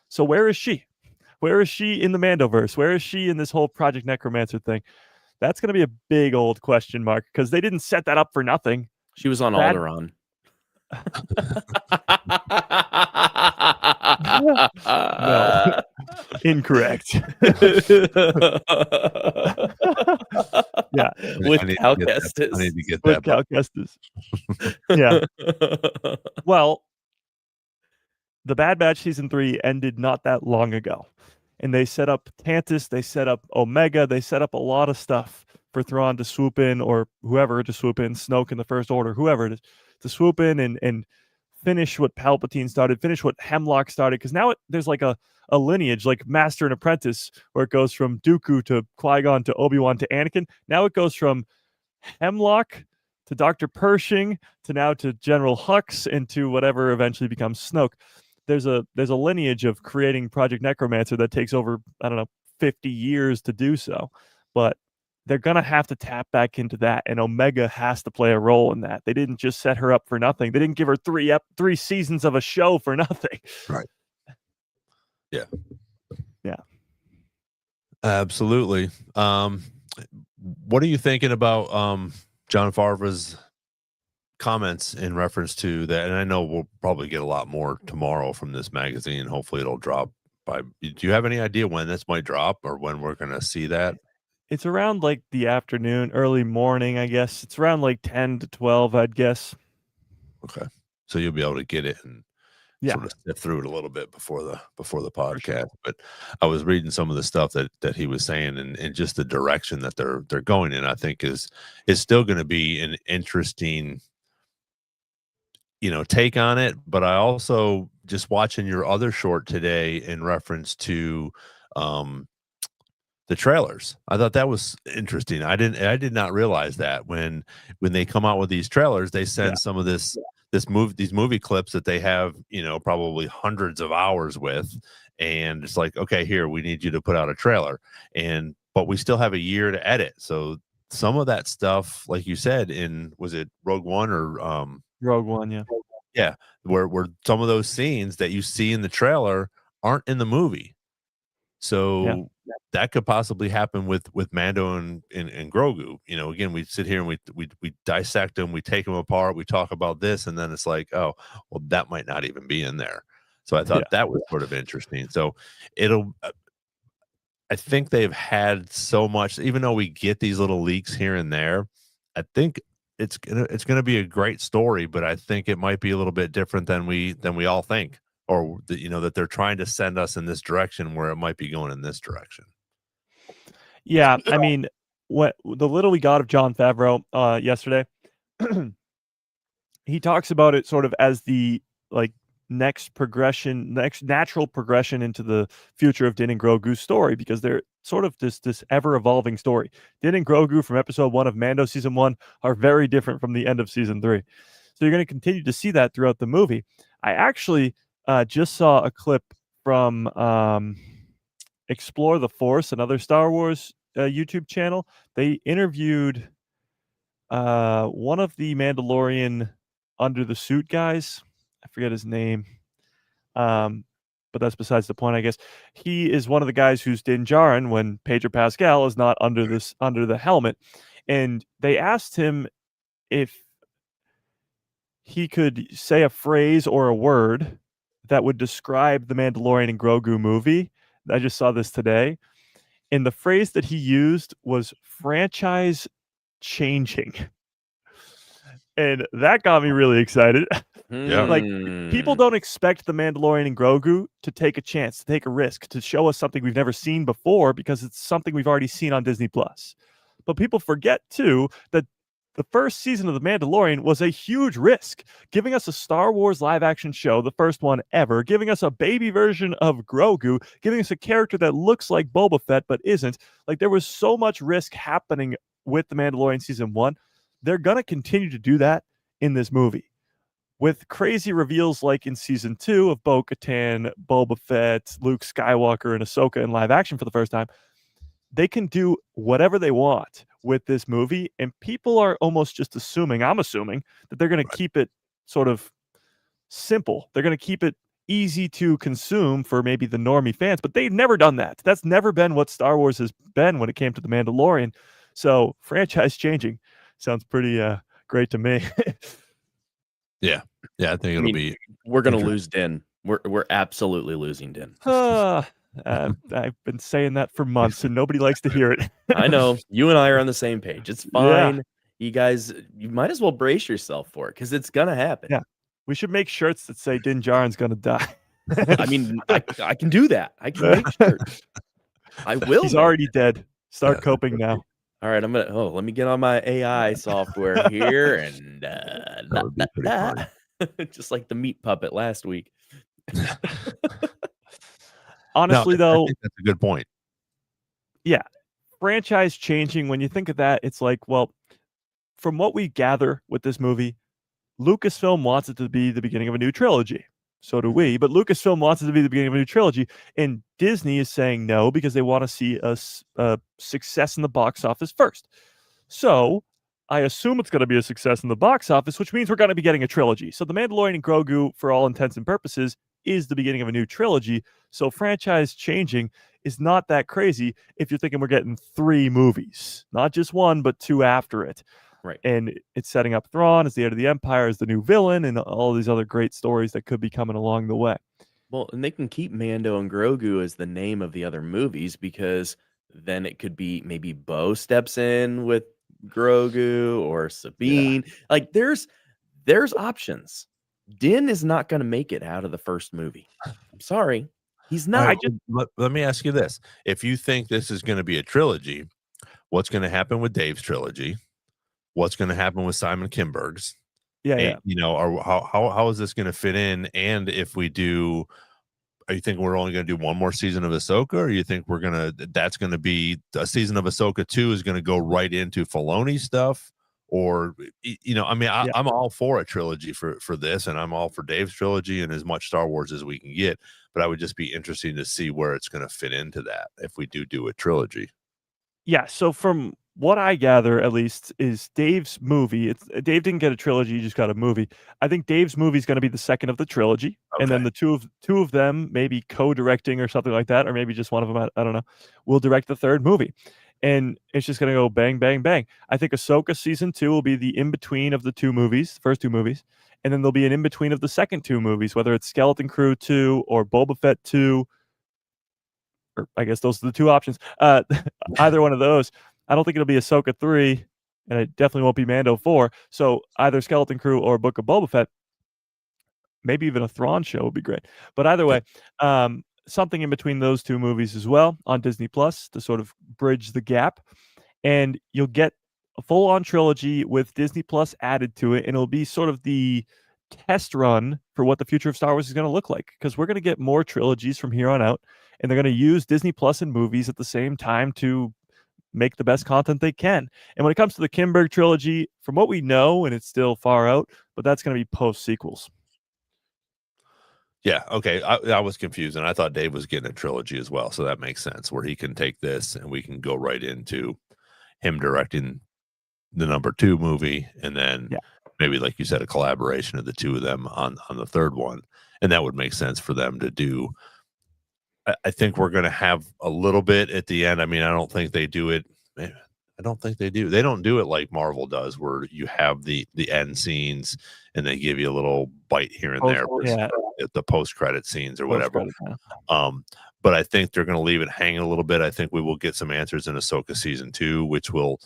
So where is she? Where is she in the Mandoverse? Where is she in this whole Project Necromancer thing? That's going to be a big old question mark because they didn't set that up for nothing. She was on Alderaan. No, incorrect. Yeah, with Cal I Kestis. need to get with that. Cal Kestis. Yeah. Well, the Bad Batch season 3 ended not that long ago, and they set up Tantus, they set up Omega, they set up a lot of stuff for Thrawn to swoop in, or whoever to swoop in, Snoke in the First Order, whoever it is, to swoop in and finish what Palpatine started, finish what Hemlock started, because now there's like a lineage, like Master and Apprentice, where it goes from Dooku to Qui-Gon to Obi-Wan to Anakin. Now it goes from Hemlock to Dr. Pershing to now to General Hux and to whatever eventually becomes Snoke. There's a lineage of creating Project Necromancer that takes over, I don't know, 50 years to do so. But they're going to have to tap back into that, and Omega has to play a role in that. They didn't just set her up for nothing. They didn't give her three seasons of a show for nothing. Right. Yeah. Yeah. Absolutely. What are you thinking about Jon Favreau's comments in reference to that? And I know we'll probably get a lot more tomorrow from this magazine. Hopefully it'll drop by. Do you have any idea when this might drop or when we're going to see that? It's around like the afternoon, early morning, I guess. It's around like 10 to 12, I'd guess. Okay. So you'll be able to get it and sort of sift through it a little bit before the podcast. Sure. But I was reading some of the stuff that he was saying, and just the direction that they're going in, I think is still going to be an interesting, take on it. But I also just watching your other short today in reference to the trailers. I thought that was interesting. I did not realize that when they come out with these trailers, they send some of these movie clips that they have, probably hundreds of hours with, and it's like, okay, here, we need you to put out a trailer, but we still have a year to edit. So some of that stuff, like you said, was it Rogue One or Rogue One, yeah, where some of those scenes that you see in the trailer aren't in the movie. So that could possibly happen with Mando and Grogu. Again, we sit here and we dissect them, we take them apart, we talk about this, and then it's like, oh, well, that might not even be in there. So I thought that was sort of interesting. So I think they've had so much, even though we get these little leaks here and there, I think it's gonna be a great story, but I think it might be a little bit different than we all think. Or that they're trying to send us in this direction where it might be going in this direction. Yeah, I mean, what the little we got of Jon Favreau yesterday, he talks about it sort of as the next natural progression into the future of Din and Grogu's story, because they're sort of this ever evolving story. Din and Grogu from episode 1 of Mando season 1 are very different from the end of season 3. So you're going to continue to see that throughout the movie. I actually just saw a clip from Explore the Force, another Star Wars YouTube channel. They interviewed one of the Mandalorian under the suit guys. I forget his name, but that's besides the point, I guess. He is one of the guys who's Din Djarin when Pedro Pascal is not under the helmet, and they asked him if he could say a phrase or a word that would describe the Mandalorian and Grogu movie. I just saw this today. And the phrase that he used was franchise changing. And that got me really excited. Like, people don't expect the Mandalorian and Grogu to take a chance, to take a risk, to show us something we've never seen before, because it's something we've already seen on Disney+. But people forget, too, that the first season of The Mandalorian was a huge risk, giving us a Star Wars live-action show, the first one ever, giving us a baby version of Grogu, giving us a character that looks like Boba Fett but isn't. Like, there was so much risk happening with The Mandalorian season 1. They're going to continue to do that in this movie, with crazy reveals like in season 2 of Bo-Katan, Boba Fett, Luke Skywalker, and Ahsoka in live action for the first time. they can do whatever they want with this movie, and people are almost just assuming, I'm assuming, that they're going to keep it sort of simple. They're going to keep it easy to consume for maybe the normie fans, but they've never done that. That's never been what Star Wars has been when it came to The Mandalorian. So franchise changing sounds pretty great to me. Yeah, I think it'll be. We're gonna lose Din. We're absolutely losing Din. I've been saying that for months, and nobody likes to hear it. I know. You and I are on the same page. It's fine. Yeah. You guys, you might as well brace yourself for it because it's gonna happen. Yeah, we should make shirts that say Din Djarin's gonna die. I mean, I can do that. I can make shirts. I will. He's already dead. Start coping now. All right, I'm gonna. Let me get on my AI software here, and that would be pretty fun. just like the meat puppet last week. Honestly, though, I think that's a good point. Yeah, franchise changing. When you think of that, it's like, well, from what we gather with this movie, Lucasfilm wants it to be the beginning of a new trilogy. So do we, but Lucasfilm wants it to be the beginning of a new trilogy, and Disney is saying no because they want to see a success in the box office first. So I assume it's going to be a success in the box office, which means we're going to be getting a trilogy. So The Mandalorian and Grogu, for all intents and purposes, is the beginning of a new trilogy. So franchise changing is not that crazy if you're thinking we're getting 3 movies, not just 1, but 2 after it. Right. And it's setting up Thrawn as the head of the Empire, as the new villain, and all these other great stories that could be coming along the way. Well, and they can keep Mando and Grogu as the name of the other movies because then it could be maybe Bo steps in with Grogu or Sabine. Yeah. Like there's options. Din is not going to make it out of the first movie. I'm sorry. He's not. Right, let me ask you this. If you think this is going to be a trilogy, what's going to happen with Dave's trilogy? What's going to happen with Simon Kinberg's? Yeah. You know, how is this going to fit in? And if we do, are you thinking we're only going to do 1 more season of Ahsoka, or you think that's going to be a season of Ahsoka 2 is going to go right into Filoni stuff? Or, you know, I mean, I'm all for a trilogy for this, and I'm all for Dave's trilogy and as much Star Wars as we can get. But I would just be interesting to see where it's going to fit into that if we do a trilogy. Yeah. So from what I gather, at least, is Dave's movie. Dave didn't get a trilogy; he just got a movie. I think Dave's movie is going to be the second of the trilogy, and then the two of them maybe co-directing or something like that, or maybe just one of them. I don't know. Will direct the third movie, and it's just going to go bang, bang, bang. I think Ahsoka season 2 will be the in between of the 2 movies, the first 2 movies, and then there'll be an in between of the second 2 movies, whether it's Skeleton Crew 2 or Boba Fett 2. Or I guess those are the 2 options. Either one of those. I don't think it'll be Ahsoka 3, and it definitely won't be Mando 4. So either Skeleton Crew or Book of Boba Fett, maybe even a Thrawn show would be great. But either way, something in between those 2 movies as well on Disney Plus to sort of bridge the gap. And you'll get a full-on trilogy with Disney Plus added to it, and it'll be sort of the test run for what the future of Star Wars is going to look like, because we're going to get more trilogies from here on out, and they're going to use Disney Plus and movies at the same time to make the best content they can. And when it comes to the Kinberg trilogy, from what we know, and it's still far out, but that's going to be post sequels. Yeah, okay. I was confused, and I thought Dave was getting a trilogy as well, so that makes sense, where he can take this and we can go right into him directing the number 2 movie, and then maybe, like you said, a collaboration of the 2 of them on the third one, and that would make sense for them to do. I think we're going to have a little bit at the end. I mean, I don't think they do it. I don't think they do. They don't do it like Marvel does, where you have the end scenes and they give you a little bite here and there. The post-credit scenes or whatever. But I think they're going to leave it hanging a little bit. I think we will get some answers in Ahsoka season 2, which will,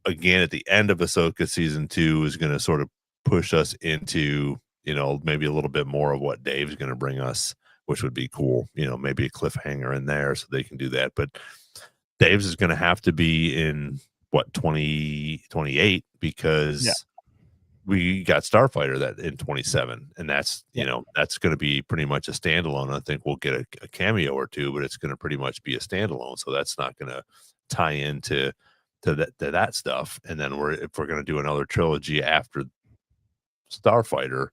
again, at the end of Ahsoka season 2 is going to sort of push us into, you know, maybe a little bit more of what Dave's going to bring us, which would be cool. You know, maybe a cliffhanger in there so they can do that. But Dave's is going to have to be in 2028 because we got Starfighter that in 27, and that's, you know, that's going to be pretty much a standalone. I think we'll get a cameo or 2, but it's going to pretty much be a standalone. So that's not going to tie into that stuff. And then if we're going to do another trilogy after Starfighter,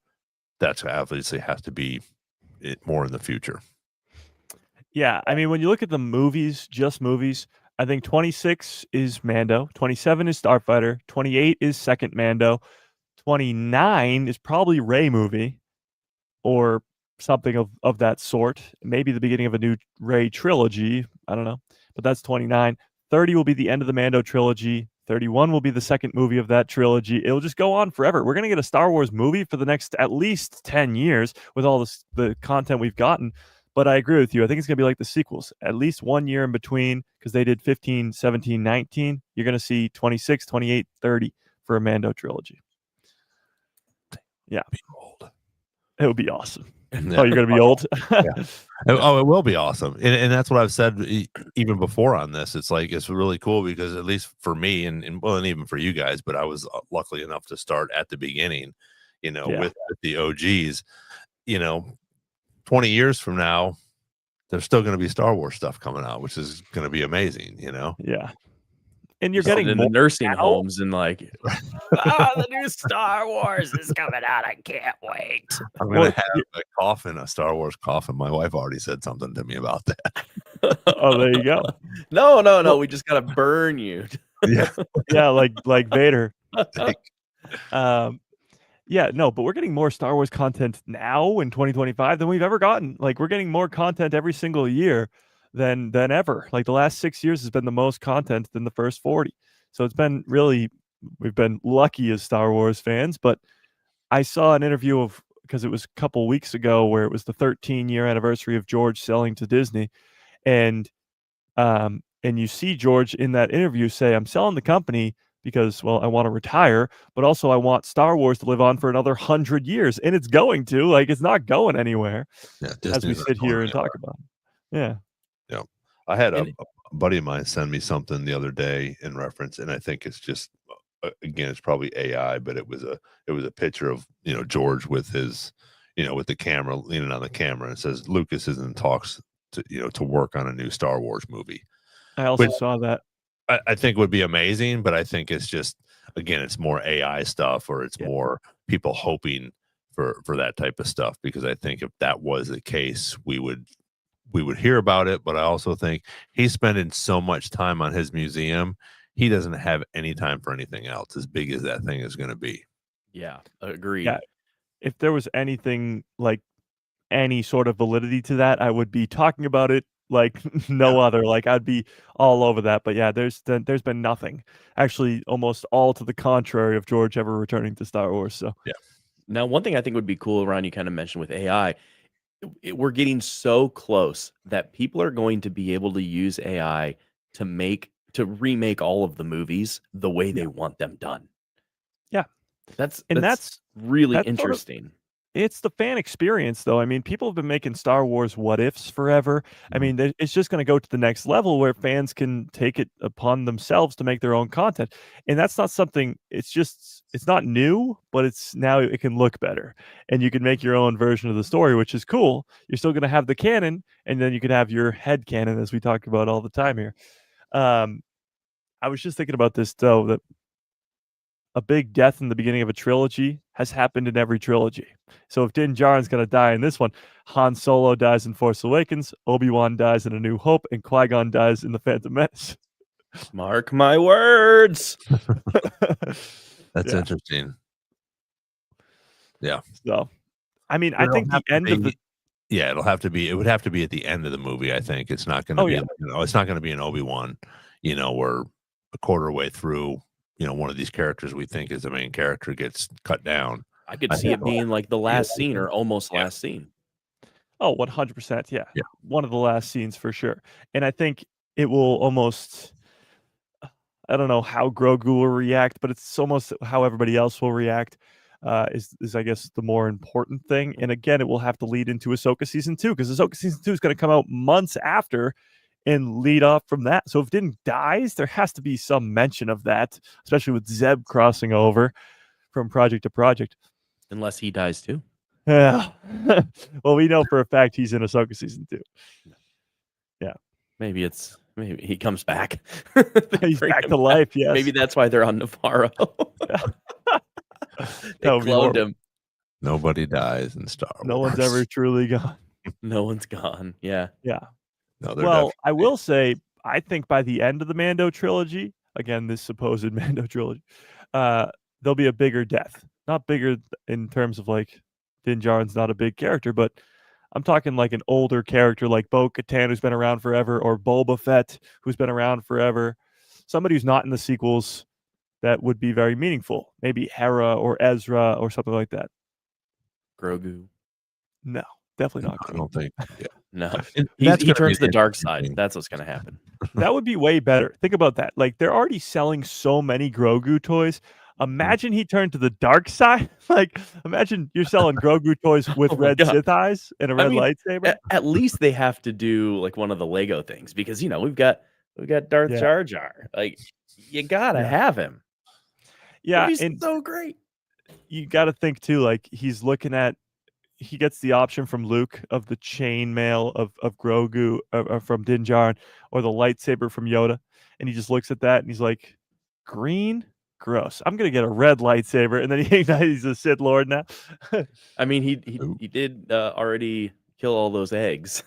that's obviously has to be more in the future. Yeah, I mean, when you look at the movies, just movies, I think 26 is Mando, 27 is Starfighter, 28 is second Mando, 29 is probably Rey movie or something of that sort. Maybe the beginning of a new Rey trilogy. I don't know, but that's 29. 30 will be the end of the Mando trilogy. 31 will be the second movie of that trilogy. It'll just go on forever. We're going to get a Star Wars movie for the next at least 10 years with all the content we've gotten. But I agree with you. I think it's going to be like the sequels, at least 1 year in between, because they did 15, 17, 19. You're going to see 26, 28, 30 for a Mando trilogy. Yeah. It would be awesome. Yeah. Oh, you're going to be old? Yeah. Oh, it will be awesome. And that's what I've said even before on this. It's like, it's really cool because at least for me and even for you guys, but I was lucky enough to start at the beginning, with the OGs, 20 years from now, there's still going to be Star Wars stuff coming out, which is going to be amazing, Yeah. And you're Just getting in more the nursing now. homes and like, the new Star Wars is coming out. I can't wait. I'm going to have a Star Wars coffin. My wife already said something to me about that. Oh, there you go. No. We just got to burn you. Yeah. Yeah, like Vader. Yeah, no, but we're getting more Star Wars content now in 2025 than we've ever gotten. Like, we're getting more content every single year than ever. Like, the last 6 years has been the most content than the first 40. So it's been really, we've been lucky as Star Wars fans. But I saw an interview because it was a couple weeks ago where it was the 13-year anniversary of George selling to Disney, and you see George in that interview say, "I'm selling the company because, well, I want to retire, but also I want Star Wars to live on for another 100 years," and it's going to. Like, it's not going anywhere. Yeah, as we sit here and talk about it. Yeah. Yeah. I had a buddy of mine send me something the other day in reference, and I think it's just again, it's probably AI, but it was a picture of George with his with the camera, leaning on the camera, and it says Lucas is in talks to work on a new Star Wars movie. I also saw that. I think would be amazing, but I think it's just, again, it's more AI stuff, or it's more people hoping for that type of stuff, because I think if that was the case, we would hear about it. But I also think he's spending so much time on his museum, he doesn't have any time for anything else, as big as that thing is going to be. Yeah, agreed. Yeah. If there was anything like any sort of validity to that, I would be talking about it like no other. Like, I'd be all over that. But yeah, there's been nothing. Actually, almost all to the contrary of George ever returning to Star Wars. So yeah. Now, one thing I think would be cool, Ron, you kind of mentioned with AI, we're getting so close that people are going to be able to use AI to remake all of the movies the way they want them done. Yeah. That's interesting. really interesting. It's the fan experience, though. I mean, people have been making Star Wars what ifs forever. I mean, it's just going to go to the next level where fans can take it upon themselves to make their own content. And that's not something, it's not new, but it can look better. And you can make your own version of the story, which is cool. You're still going to have the canon, and then you can have your head canon, as we talk about all the time here. I was just thinking about this, though, that a big death in the beginning of a trilogy has happened in every trilogy. So if Din Djarin's going to die in this one, Han Solo dies in Force Awakens, Obi-Wan dies in A New Hope, and Qui-Gon dies in The Phantom Menace. Mark my words. That's interesting. Yeah. So, I mean, I think the end of the... Yeah, it would have to be at the end of the movie, I think. It's not going to be, it's not going to be an Obi-Wan, where a quarter way through, one of these characters we think is the main character gets cut down. I could see it being like the last scene or almost last scene. Oh, 100%. Yeah. One of the last scenes for sure. And I think it will almost, I don't know how Grogu will react, but it's almost how everybody else will react is I guess the more important thing. And again, it will have to lead into Ahsoka season 2, because Ahsoka season 2 is going to come out months after and lead off from that. So if Din dies, there has to be some mention of that, especially with Zeb crossing over from project to project. Unless he dies too. Yeah. Well, we know for a fact he's in Ahsoka season 2. Yeah. Maybe he comes back. He's back to life, yes. Maybe that's why they're on Navarro. They cloned him. Nobody dies in Star Wars. No one's ever truly gone. No one's gone. Yeah. Yeah. No, well, I will say I think by the end of the Mando trilogy, again, this supposed Mando trilogy, there'll be a bigger death. Not bigger in terms of like Din Djarin's not a big character, but I'm talking like an older character like Bo-Katan, who's been around forever, or Boba Fett, who's been around forever. Somebody who's not in the sequels that would be very meaningful. Maybe Hera or Ezra or something like that. Grogu. No, definitely not. I don't think. Yeah. No, And he that's gonna be turns to the dark interesting side. thing. That's what's going to happen. That would be way better. Think about that. Like they're already selling so many Grogu toys. Imagine he turned to the dark side. Like imagine you're selling Grogu toys with Oh my red God. Sith eyes and a red lightsaber. At least they have to do like one of the Lego things because we've got Darth Yeah. Jar Jar. Like you gotta have him. Yeah, He's and so great. you got to think too. Like he gets the option from Luke of the chain mail of Grogu from Din Djarin or the lightsaber from Yoda, and he just looks at that and he's like, green. Gross. I'm gonna get a red lightsaber, and then he's a Sith Lord now. I mean, he did already kill all those eggs.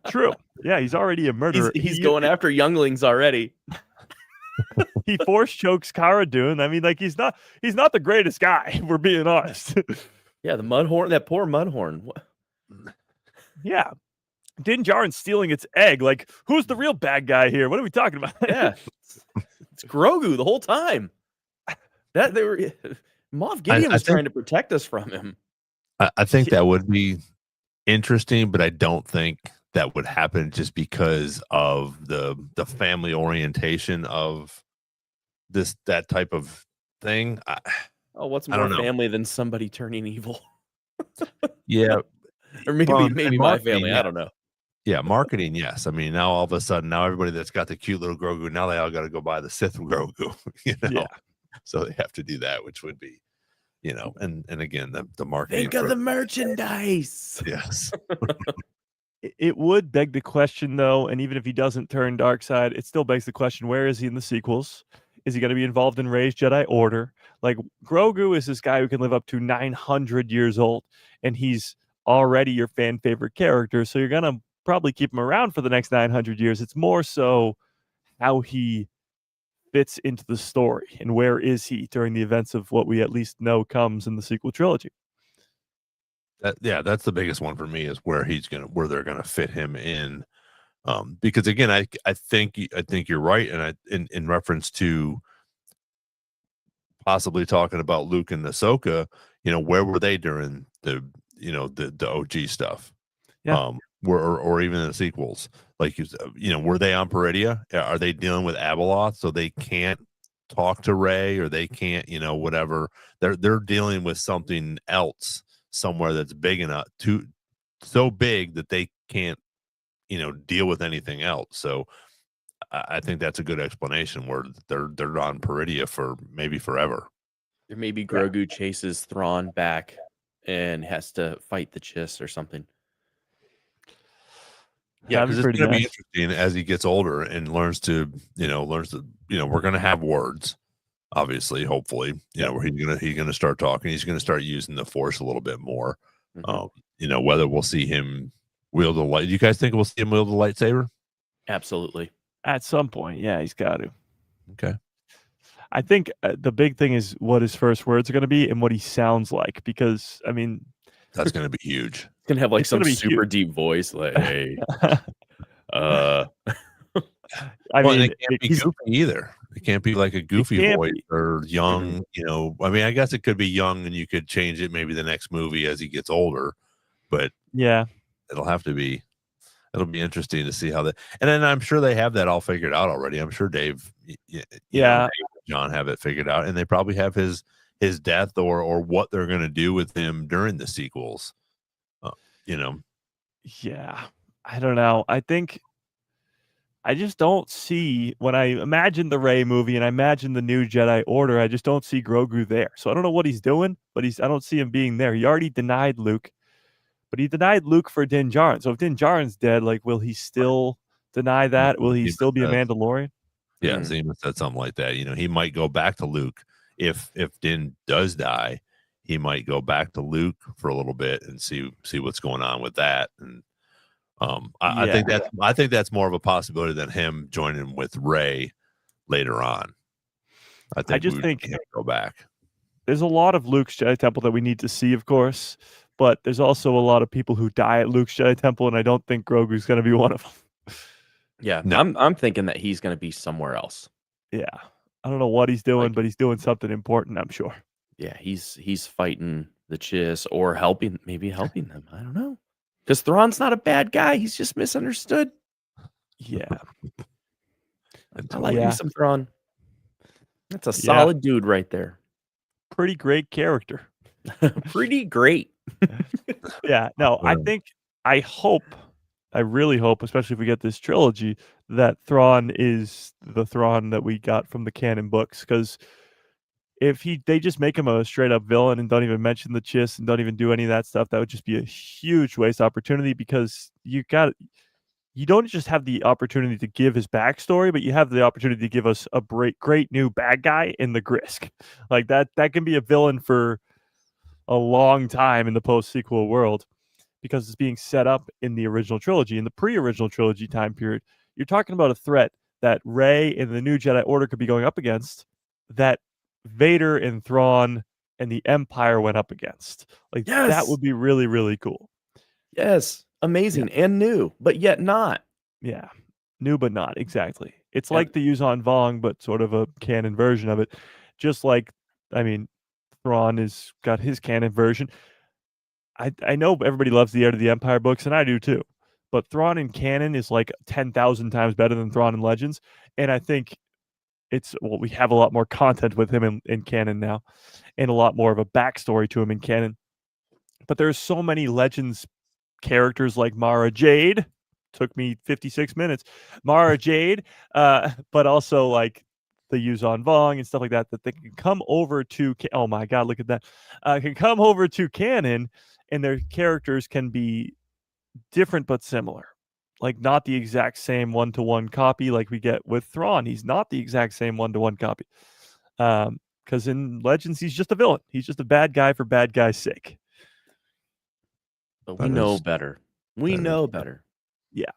True. Yeah, he's already a murderer. He's going after younglings already. He force chokes Cara Dune. I mean, like he's not the greatest guy. If we're being honest. Yeah, the Mudhorn, that poor Mudhorn. Yeah, Din Djarin's stealing its egg. Like, who's the real bad guy here? What are we talking about? Yeah, it's Grogu the whole time. That they were. Moff Gideon was trying to protect us from him. I think that would be interesting, but I don't think that would happen just because of the family orientation of that type of thing. What's more family than somebody turning evil? Yeah, or maybe my family. Yeah. I don't know. Yeah, marketing, yes. I mean, now all of a sudden, now everybody that's got the cute little Grogu, now they all got to go buy the Sith Grogu, Yeah. So they have to do that, which would be, and again, the marketing. Think of the merchandise. Yes. It would beg the question, though, and even if he doesn't turn dark side, it still begs the question: where is he in the sequels? Is he going to be involved in Rey's Jedi Order? Like Grogu is this guy who can live up to 900 years old, and he's already your fan favorite character, so you're gonna probably keep him around for the next 900 years. It's more so how he fits into the story and where is he during the events of what we at least know comes in the sequel trilogy. That's the biggest one for me is where they're gonna fit him in. Because again, I think you're right, and in reference to possibly talking about Luke and Ahsoka, where were they during the OG stuff? Yeah. Or even in the sequels, like were they on Peridia? Are they dealing with Abeloth so they can't talk to Rey, or they can't, whatever? They're dealing with something else somewhere that's big enough so big that they can't, deal with anything else. So I think that's a good explanation where they're on Peridia for maybe forever. Or maybe Grogu chases Thrawn back and has to fight the Chiss or something. Yeah, because it's going to be interesting as he gets older and learns to, we're going to have words, obviously, hopefully, where he's going to start talking. He's going to start using the Force a little bit more. Mm-hmm. Whether we'll see him wield the light. Do you guys think we'll see him wield the lightsaber? Absolutely. At some point, yeah, he's got to. Okay. I think the big thing is what his first words are going to be and what he sounds like, because, I mean, that's going to be huge. It's going to have like some super deep voice, like, hey, I mean, it can't be goofy either. It can't be like a goofy voice or young, I mean, I guess it could be young and you could change it maybe the next movie as he gets older, but yeah, it'll be interesting to see how that, and then I'm sure they have that all figured out already. I'm sure Dave, Dave and John have it figured out, and they probably have his death or what they're going to do with him during the sequels. Yeah, I don't know. I just don't see, when I imagine the Rey movie and I imagine the new Jedi Order, I just don't see Grogu there. So I don't know what he's doing, but I don't see him being there. He already denied Luke, but he denied Luke for Din Djarin. So if Din Djarin's dead, like, will he still deny that? Will he still be a Mandalorian? Yeah, Zima said something like that. He might go back to Luke if Din does die. He might go back to Luke for a little bit and see what's going on with that. And I think that's more of a possibility than him joining with Rey later on. I just think we can't go back. There's a lot of Luke's Jedi Temple that we need to see, of course, but there's also a lot of people who die at Luke's Jedi Temple, and I don't think Grogu's going to be one of them. Yeah, No. I'm thinking that he's going to be somewhere else. Yeah, I don't know what he's doing, but he's doing something important, I'm sure. Yeah, he's fighting the Chiss or maybe helping them. I don't know, because Thrawn's not a bad guy. He's just misunderstood. Yeah, I like me some Thrawn. That's a solid dude right there. Pretty great character. Pretty great. Yeah, no, I really hope, especially if we get this trilogy, that Thrawn is the Thrawn that we got from the canon books. Because if they just make him a straight up villain and don't even mention the Chiss and don't even do any of that stuff, that would just be a huge waste opportunity. Because you don't just have the opportunity to give his backstory, but you have the opportunity to give us a great new bad guy in the Grisk. Like that can be a villain for a long time in the post-sequel world, because it's being set up in the original trilogy. In the pre-original trilogy time period, you're talking about a threat that Rey and the New Jedi Order could be going up against, that Vader and Thrawn and the Empire went up against. Like, that would be really, really cool. Yes. Amazing and new, but yet not. Yeah. New, but not. Exactly. It's like the Yuuzhan Vong, but sort of a canon version of it. Just like, Thrawn has got his canon version. I know everybody loves the Heir to the Empire books, and I do too. But Thrawn in canon is like 10,000 times better than Thrawn in Legends. And I think we have a lot more content with him in canon now, and a lot more of a backstory to him in canon. But there's so many Legends characters like Mara Jade. Took me 56 minutes. Mara Jade, but also like the Yuuzhan Vong and stuff like that they can come over to. Oh my God, look at that! Can come over to canon, and their characters can be different but similar. Like not the exact same one-to-one copy like we get with Thrawn. He's not the exact same one-to-one copy. Because in Legends, he's just a villain. He's just a bad guy for bad guy's sake. But we know better. We know better. Yeah.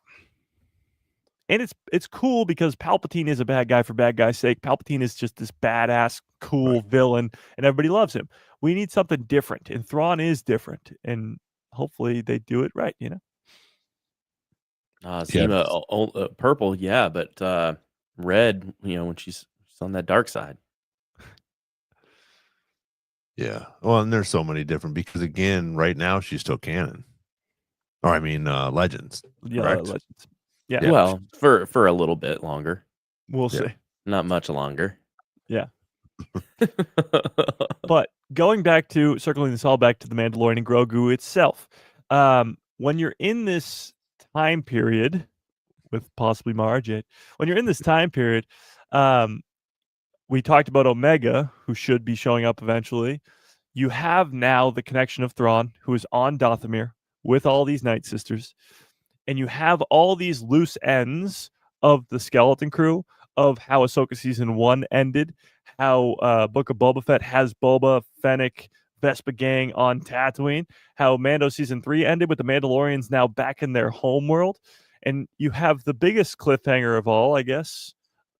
And it's cool because Palpatine is a bad guy for bad guy's sake. Palpatine is just this badass, cool villain, and everybody loves him. We need something different, and Thrawn is different, and hopefully they do it right, Seema, purple, yeah, but red, when she's on that dark side. Yeah. Well, and there's so many different, because again, right now she's still canon. Or Legends. Yeah, correct? Legends. Yeah. Well, for a little bit longer. We'll see. Not much longer. Yeah. But going back to circling this all back to the Mandalorian and Grogu itself, when you're in this time period with possibly Mara Jade, when you're in this time period, we talked about Omega, who should be showing up eventually. You have now the connection of Thrawn, who is on Dathomir with all these Night Sisters, and you have all these loose ends of the skeleton crew, of how Ahsoka Season 1 ended, how Book of Boba Fett has Boba, Fennec, Vespa Gang on Tatooine, how Mando Season 3 ended with the Mandalorians now back in their home world, and you have the biggest cliffhanger of all, I guess,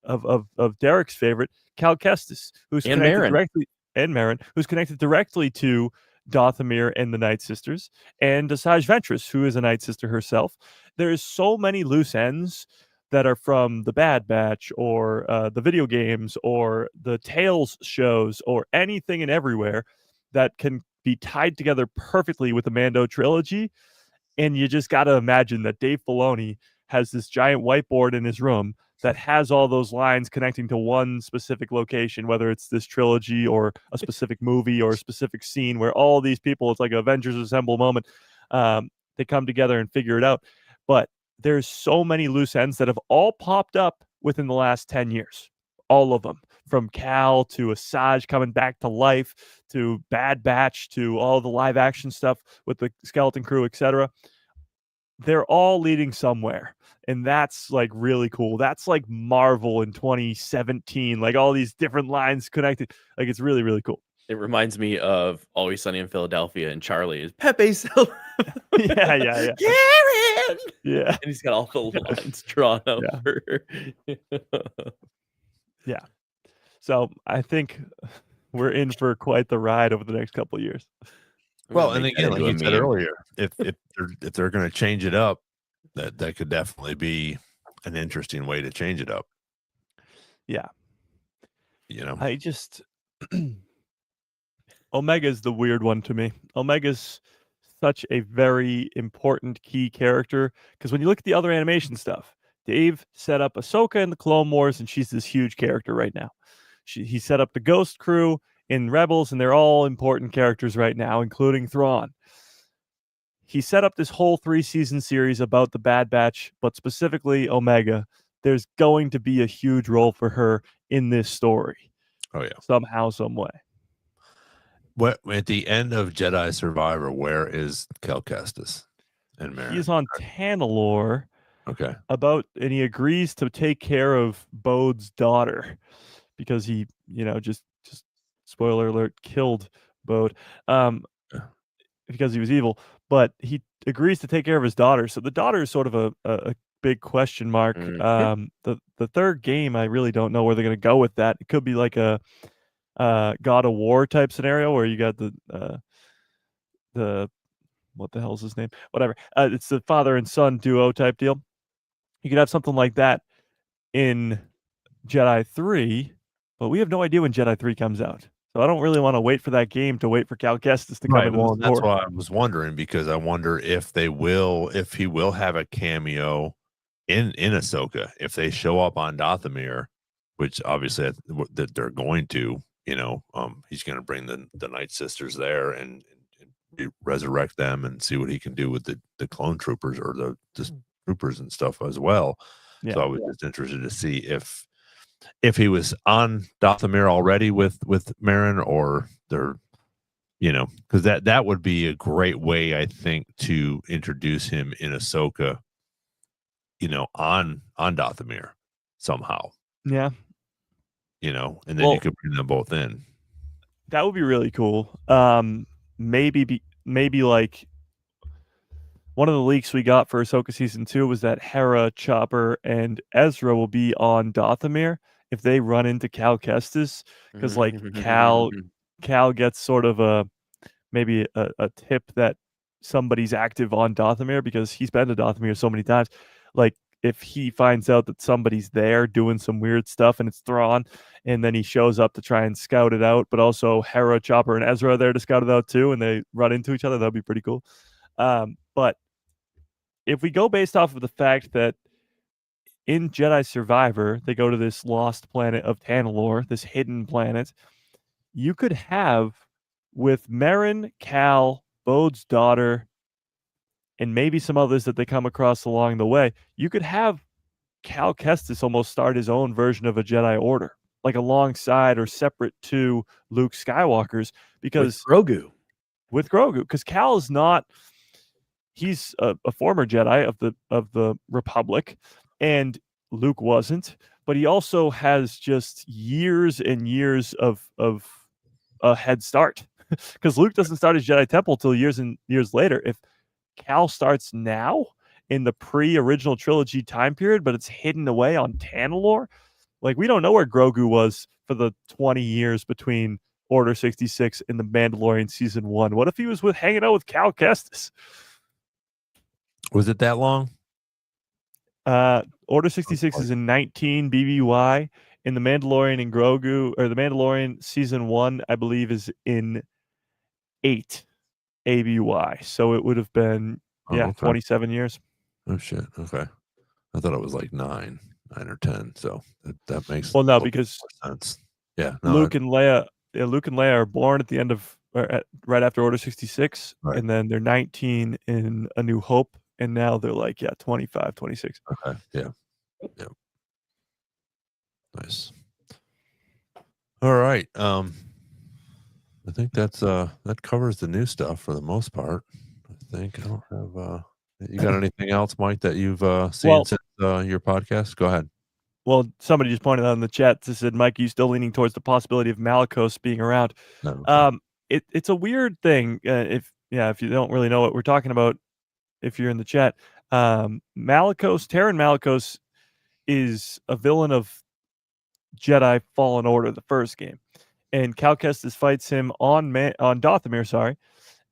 of Derek's favorite, Cal Kestis, who's Marin, who's connected directly to Dathomir and the Night Sisters, and Asajj Ventress, who is a Night Sister herself. There is so many loose ends that are from the Bad Batch, or the video games, or the Tales shows, or anything and everywhere that can be tied together perfectly with the Mando trilogy. And you just got to imagine that Dave Filoni has this giant whiteboard in his room that has all those lines connecting to one specific location, whether it's this trilogy or a specific movie or a specific scene where all these people, it's like Avengers Assemble moment, they come together and figure it out. But there's so many loose ends that have all popped up within the last 10 years. All of them, from Cal to Asajj coming back to life, to Bad Batch, to all the live action stuff with the skeleton crew, etc. They're all leading somewhere. And that's like really cool. That's like Marvel in 2017, like all these different lines connected. Like, it's really, really cool. It reminds me of Always Sunny in Philadelphia, and Charlie is Pepe Yeah. Karen! Yeah. And he's got all the lines drawn up Yeah. for her. Yeah. So I think we're in for quite the ride over the next couple of years. Well, and again, like you said earlier, if they're going to change it up, that could definitely be an interesting way to change it up. Yeah. I just Omega's the weird one to me. Omega's such a very important key character because when you look at the other animation stuff, Dave set up Ahsoka in the Clone Wars, and she's this huge character right now. He set up the Ghost Crew in Rebels, and they're all important characters right now, including Thrawn. He set up this whole 3-season series about the Bad Batch, but specifically Omega. There's going to be a huge role for her in this story. Oh yeah, somehow, some way. What at the end of Jedi Survivor? Where is Cal Kestis and Merrin? He's on Tanalorr. Okay. And he agrees to take care of Bode's daughter because he, just spoiler alert, killed Bode because he was evil. But he agrees to take care of his daughter. So the daughter is sort of a big question mark. The third game, I really don't know where they're going to go with that. It could be like a God of War type scenario where you got the what the hell's his name? Whatever. It's the father and son duo type deal. You could have something like that in Jedi 3, but we have no idea when Jedi 3 comes out. So I don't really want to wait for that game to wait for Cal Kestis to come into the store. That's why I was wondering, because I wonder if he will have a cameo in Ahsoka if they show up on Dathomir, which obviously that they're going to. He's going to bring the Night Sisters there and resurrect them and see what he can do with the clone troopers or the troopers and stuff as well. Yeah. So I was just interested to see if he was on Dathomir already with Merrin, or they're, because that would be a great way, I think, to introduce him in Ahsoka, on Dathomir somehow. Yeah. And then you could bring them both in. That would be really cool. Maybe like one of the leaks we got for Ahsoka season 2 was that Hera, Chopper, and Ezra will be on Dathomir if they run into Cal Kestis, because like Cal gets sort of maybe a tip that somebody's active on Dathomir because he's been to Dathomir so many times. Like if he finds out that somebody's there doing some weird stuff and it's Thrawn, and then he shows up to try and scout it out, but also Hera, Chopper, and Ezra are there to scout it out too, and they run into each other, that'd be pretty cool. But if we go based off of the fact that in Jedi Survivor, they go to this lost planet of Tanalorr, this hidden planet, you could have with Merrin, Cal, Bode's daughter, and maybe some others that they come across along the way, you could have Cal Kestis almost start his own version of a Jedi Order, like alongside or separate to Luke Skywalker's, because with Grogu, because Cal is not. He's a former Jedi of the Republic, and Luke wasn't. But he also has just years and years of a head start, because Luke doesn't start his Jedi Temple till years and years later. If Cal starts now in the pre-original trilogy time period, but it's hidden away on Tanalorr, like we don't know where Grogu was for the 20 years between Order 66 and the Mandalorian season 1. What if he was hanging out with Cal Kestis? Was it that long? Order 66 is in 19 BBY, and the Mandalorian and Grogu, or the Mandalorian season 1, I believe, is in 8 ABY. So it would have been 27 years. Oh shit. Okay. I thought it was like 9 or 10. So that makes because sense. Yeah. Luke and Leia are born at the end of right after Order 66, right. And then they're 19 in A New Hope, and now they're like 25, 26. Okay. Yeah. Nice. All right. I think that covers the new stuff for the most part. I think I don't have. You got anything else, Mike, that you've seen since your podcast? Go ahead. Well, somebody just pointed out in the chat. They said, "Mike, are you still leaning towards the possibility of Malicos being around?" No. It's a weird thing. If yeah, if you don't really know what we're talking about, if you're in the chat, Taron Malicos is a villain of Jedi Fallen Order, the first game, and Cal Kestis fights him on Dathomir, sorry,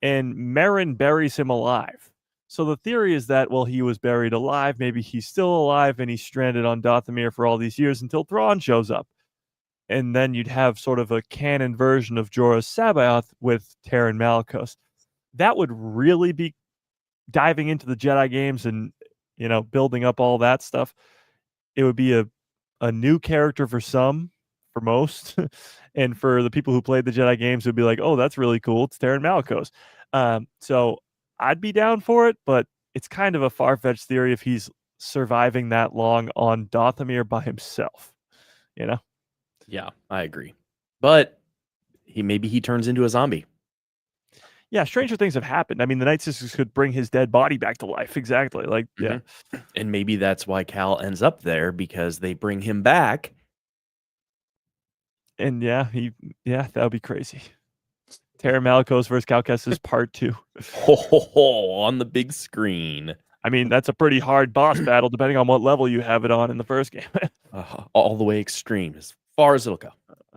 and Merrin buries him alive. So the theory is that, well, he was buried alive, maybe he's still alive, and he's stranded on Dathomir for all these years until Thrawn shows up. And then you'd have sort of a canon version of Jorah Sabaoth with Taron Malicos. That would really be diving into the Jedi games and, building up all that stuff. It would be a new character for some, for most, and for the people who played the Jedi games, it would be like, oh, that's really cool. It's Taron Malicos. So I'd be down for it, but it's kind of a far-fetched theory if he's surviving that long on Dathomir by himself, Yeah, I agree. But maybe he turns into a zombie. Yeah, stranger things have happened. I mean, the Night Sisters could bring his dead body back to life. Exactly. Like, yeah. And maybe that's why Cal ends up there, because they bring him back. And that would be crazy. Taron Malicos versus Cal Kestis Part 2. On the big screen. I mean, that's a pretty hard boss battle, depending on what level you have it on in the first game. All the way extreme, as far as it'll go.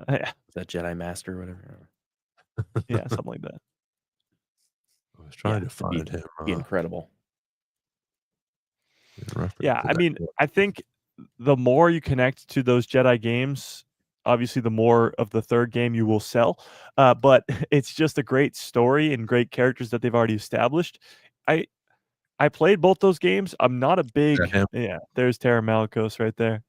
Yeah. Is that Jedi Master or whatever? Yeah, something like that. I was trying to find him. Be incredible. Yeah, I mean, I think the more you connect to those Jedi games, obviously the more of the third game you will sell. But it's just a great story and great characters that they've already established. I played both those games. I'm not a big... Yeah, there's Taron Malicos right there.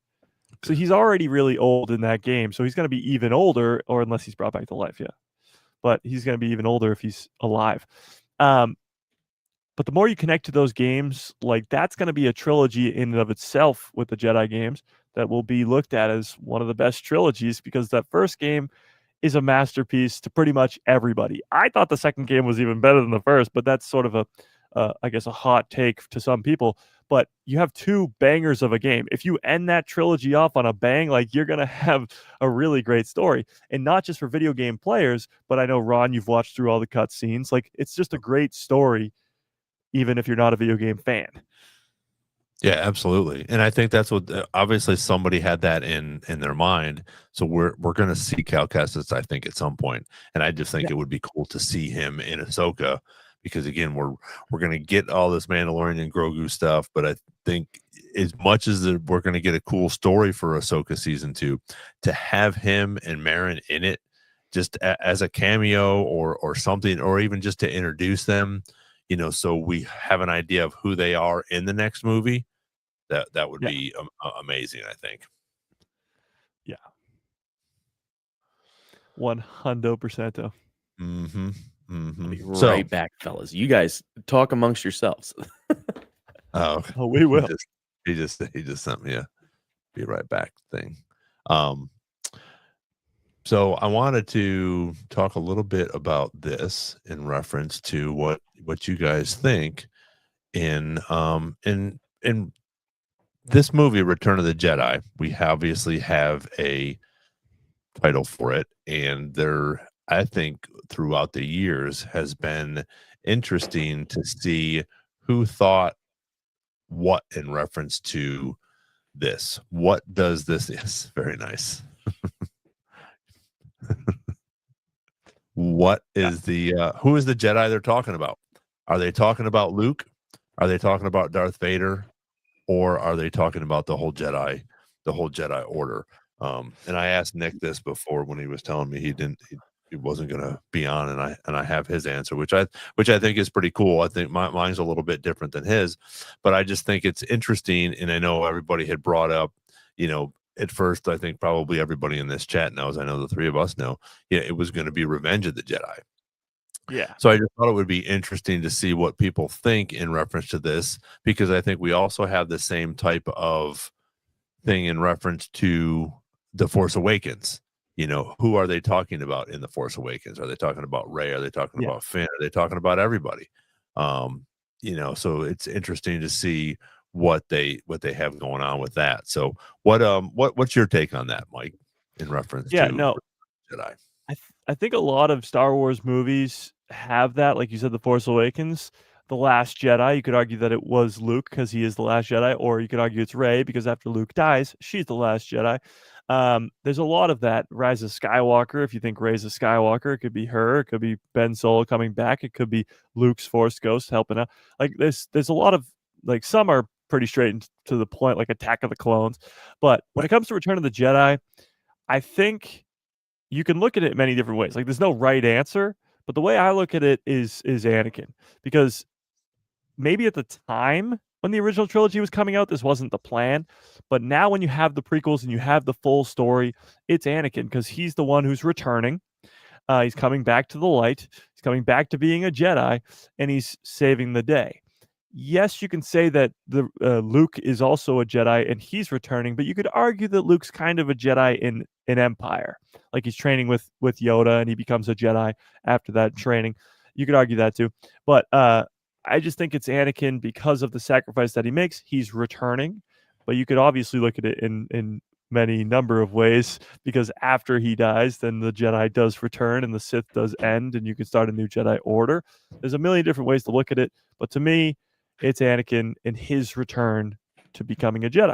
So he's already really old in that game. So he's going to be even older, or unless he's brought back to life, yeah. But he's going to be even older if he's alive. But the more you connect to those games, like, that's going to be a trilogy in and of itself with the Jedi games that will be looked at as one of the best trilogies, because that first game is a masterpiece to pretty much everybody. I thought the second game was even better than the first, but that's sort of I guess a hot take to some people. But you have two bangers of a game. If you end that trilogy off on a bang, like, you're going to have a really great story. And not just for video game players, but I know, Ron, you've watched through all the cutscenes. Like, it's just a great story, even if you're not a video game fan. Yeah, absolutely. And I think that's what, obviously somebody had that in their mind. So we're going to see Cal Kestis, I think, at some point. And I just think it would be cool to see him in Ahsoka, because again, we're going to get all this Mandalorian and Grogu stuff, but I think as much as we're going to get a cool story for Ahsoka season 2, to have him and Merrin in it, just as a cameo or something, or even just to introduce them, so we have an idea of who they are in the next movie. That would be amazing, I think. Yeah. 100%. I'll be right back, fellas. You guys talk amongst yourselves. Oh, we will. He just sent me a be right back thing. So I wanted to talk a little bit about this in reference to what you guys think in this movie, Return of the Jedi. We obviously have a title for it, and there, I think, throughout the years has been interesting to see who thought what in reference to this. What does this? Yes, very nice. What is who is the Jedi they're talking about? Are they talking about Luke? Are they talking about Darth Vader? Or are they talking about the whole Jedi Order? And I asked Nick this before when he was telling me he wasn't going to be on, and I have his answer, which I think is pretty cool. I think mine's a little bit different than his, but I just think it's interesting. And I know everybody had brought up, at first, I think probably everybody in this chat knows, I know the three of us know, it was going to be Revenge of the Jedi. Yeah. So I just thought it would be interesting to see what people think in reference to this, because I think we also have the same type of thing in reference to The Force Awakens. Who are they talking about in The Force Awakens? Are they talking about Rey? Are they talking about Finn? Are they talking about everybody? So it's interesting to see what they have going on with that. So what's your take on that, Mike, in reference to no Jedi? I think a lot of Star Wars movies have that. Like you said, The Force Awakens, The Last Jedi. You could argue that it was Luke because he is the last Jedi, or you could argue it's Rey because after Luke dies, she's the last Jedi. There's a lot of that. Rise of Skywalker. If you think Rey's a Skywalker, it could be her. It could be Ben Solo coming back. It could be Luke's Force Ghost helping out. Like there's a lot of, like, some are pretty straight and to the point, like Attack of the Clones. But when it comes to Return of the Jedi, I think you can look at it many different ways. Like there's no right answer, but the way I look at it is Anakin, because maybe at the time when the original trilogy was coming out, this wasn't the plan. But now when you have the prequels and you have the full story, it's Anakin because he's the one who's returning. He's coming back to the light. He's coming back to being a Jedi, and he's saving the day. Yes, you can say that the Luke is also a Jedi and he's returning, but you could argue that Luke's kind of a Jedi in Empire. Like he's training with Yoda and he becomes a Jedi after that training. You could argue that too. But I just think it's Anakin because of the sacrifice that he makes. He's returning, but you could obviously look at it in many number of ways, because after he dies, then the Jedi does return and the Sith does end and you can start a new Jedi order. There's a million different ways to look at it, but to me, it's Anakin in his return to becoming a Jedi.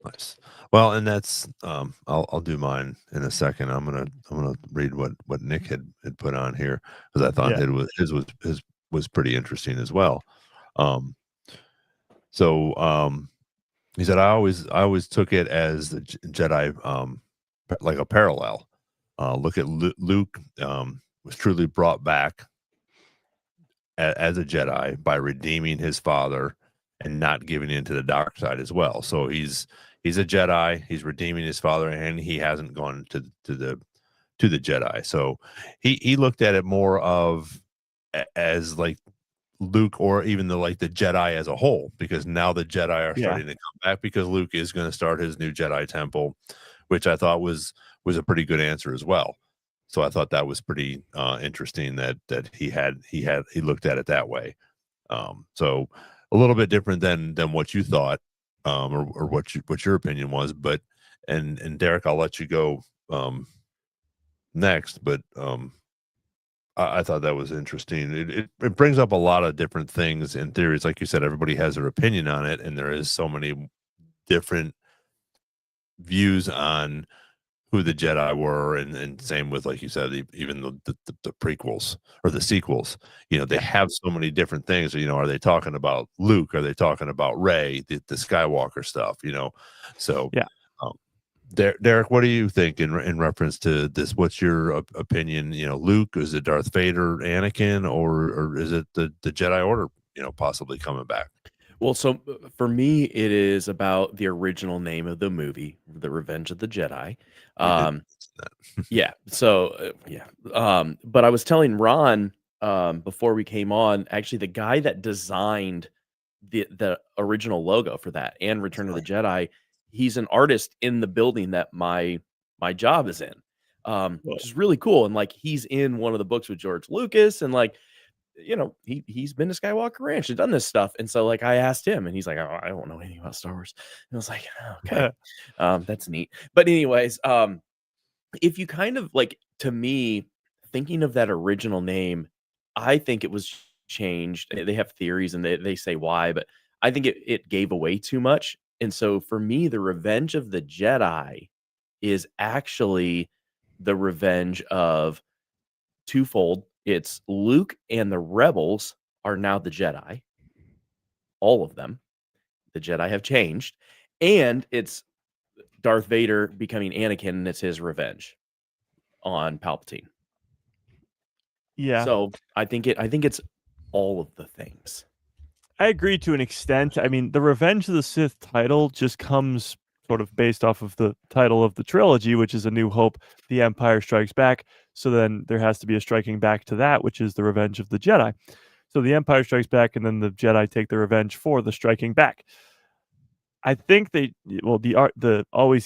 Nice. Well, and that's I'll do mine in a second. I'm gonna read what Nick had put on here, because I thought his was pretty interesting as well. He said, I always took it as the Jedi, like a parallel. Look at Luke was truly brought back as a Jedi by redeeming his father and not giving in to the dark side as well. So he's a Jedi, he's redeeming his father, and he hasn't gone to the Jedi. So he looked at it more of as like Luke, or even the Jedi as a whole, because now the Jedi are starting to come back, because Luke is going to start his new Jedi temple, which I thought was a pretty good answer as well. So I thought that was pretty interesting that he looked at it that way. So a little bit different than what you thought, or what your opinion was. But and Derek, I'll let you go next. But I thought that was interesting. It brings up a lot of different things and theories. Like you said, everybody has their opinion on it, and there is so many different views on who the Jedi were, and same with, like you said, even the prequels or the sequels. They have so many different things. Are they talking about Luke? Are they talking about Rey, the Skywalker stuff? So yeah. Derek, what do you think in reference to this? What's your opinion? Luke, is it Darth Vader, Anakin, or is it the Jedi Order? Possibly coming back. Well, so for me, it is about the original name of the movie, The Revenge of the Jedi. Yeah. So but I was telling Ron before we came on, actually, the guy that designed the original logo for that and Return of the Jedi, he's an artist in the building that my job is in, which is really cool. And like, he's in one of the books with George Lucas, and like, he's been to Skywalker Ranch and done this stuff. And so like, I asked him, and he's like, "Oh, I don't know anything about Star Wars." And I was like, "Okay, that's neat." But anyways, if you kind of like, to me, thinking of that original name, I think it was changed. They have theories and they say why, but I think it gave away too much. And so for me, the Revenge of the Jedi is actually the revenge of twofold. It's Luke and the rebels are now the Jedi. All of them. The Jedi have changed. And it's Darth Vader becoming Anakin, and it's his revenge on Palpatine. Yeah. So I think it's all of the things. I agree to an extent. I mean, the Revenge of the Sith title just comes sort of based off of the title of the trilogy, which is A New Hope, The Empire Strikes Back. So then there has to be a striking back to that, which is the Revenge of the Jedi. So the Empire Strikes Back, and then the Jedi take their revenge for the striking back. I think the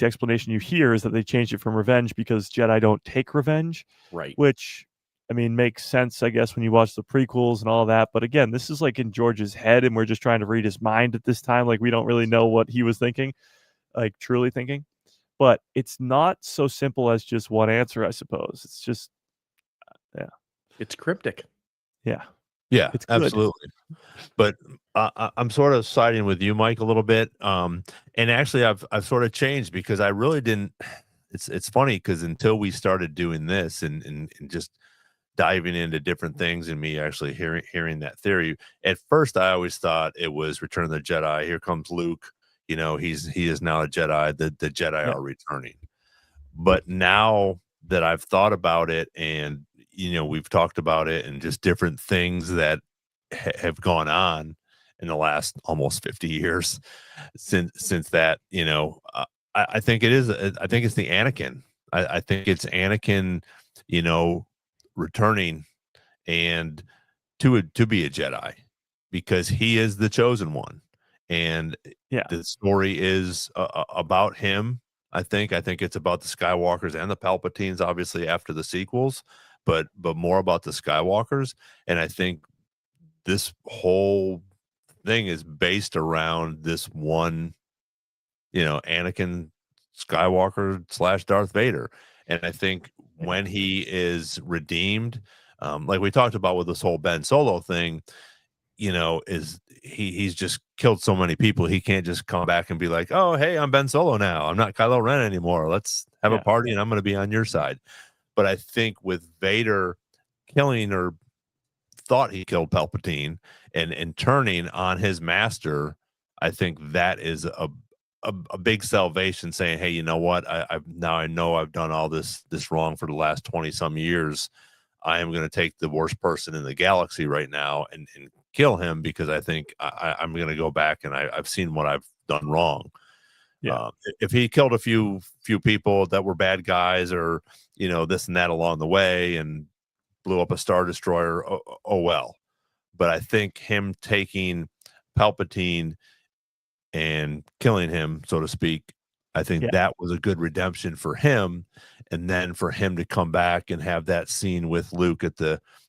explanation you hear is that they changed it from revenge because Jedi don't take revenge. Right. Which, I mean, makes sense, I guess, when you watch the prequels and all that. But again, this is like in George's head, and we're just trying to read his mind at this time. Like, we don't really know what he was thinking, like truly thinking. But it's not so simple as just one answer, I suppose. It's just, It's cryptic. Yeah. Yeah, It's good. absolutely. But I'm sort of siding with you, Mike, a little bit. And actually, I've sort of changed because I really didn't. It's funny because until we started doing this and just diving into different things and me actually hearing that theory, at first I always thought it was Return of the Jedi. Here comes Luke. He is now a Jedi. The Jedi are returning. But now that I've thought about it and we've talked about it and just different things that have gone on in the last almost 50 years since that, I think it is. I think it's the Anakin. I think it's Anakin, returning and to be a Jedi because he is the chosen one, and the story is about him. I think it's about the Skywalkers and the Palpatines, obviously after the sequels, but more about the Skywalkers, and I think this whole thing is based around this one, Anakin Skywalker / Darth Vader. And I think when he is redeemed, like we talked about with this whole Ben Solo thing, is he's just killed so many people. He can't just come back and be like, oh, hey, I'm Ben Solo now. I'm not Kylo Ren anymore. Let's have a party and I'm going to be on your side. But I think with Vader killing or thought he killed Palpatine and turning on his master, I think that is a big salvation, saying, hey, you know what? I know I've done all this wrong for the last 20 some years. I am going to take the worst person in the galaxy right now and kill him because I think I'm going to go back and I've seen what I've done wrong. Yeah. If he killed a few people that were bad guys or, this and that along the way and blew up a Star Destroyer, oh well. But I think him taking Palpatine and killing him, so to speak, I think that was a good redemption for him. And then for him to come back and have that scene with Luke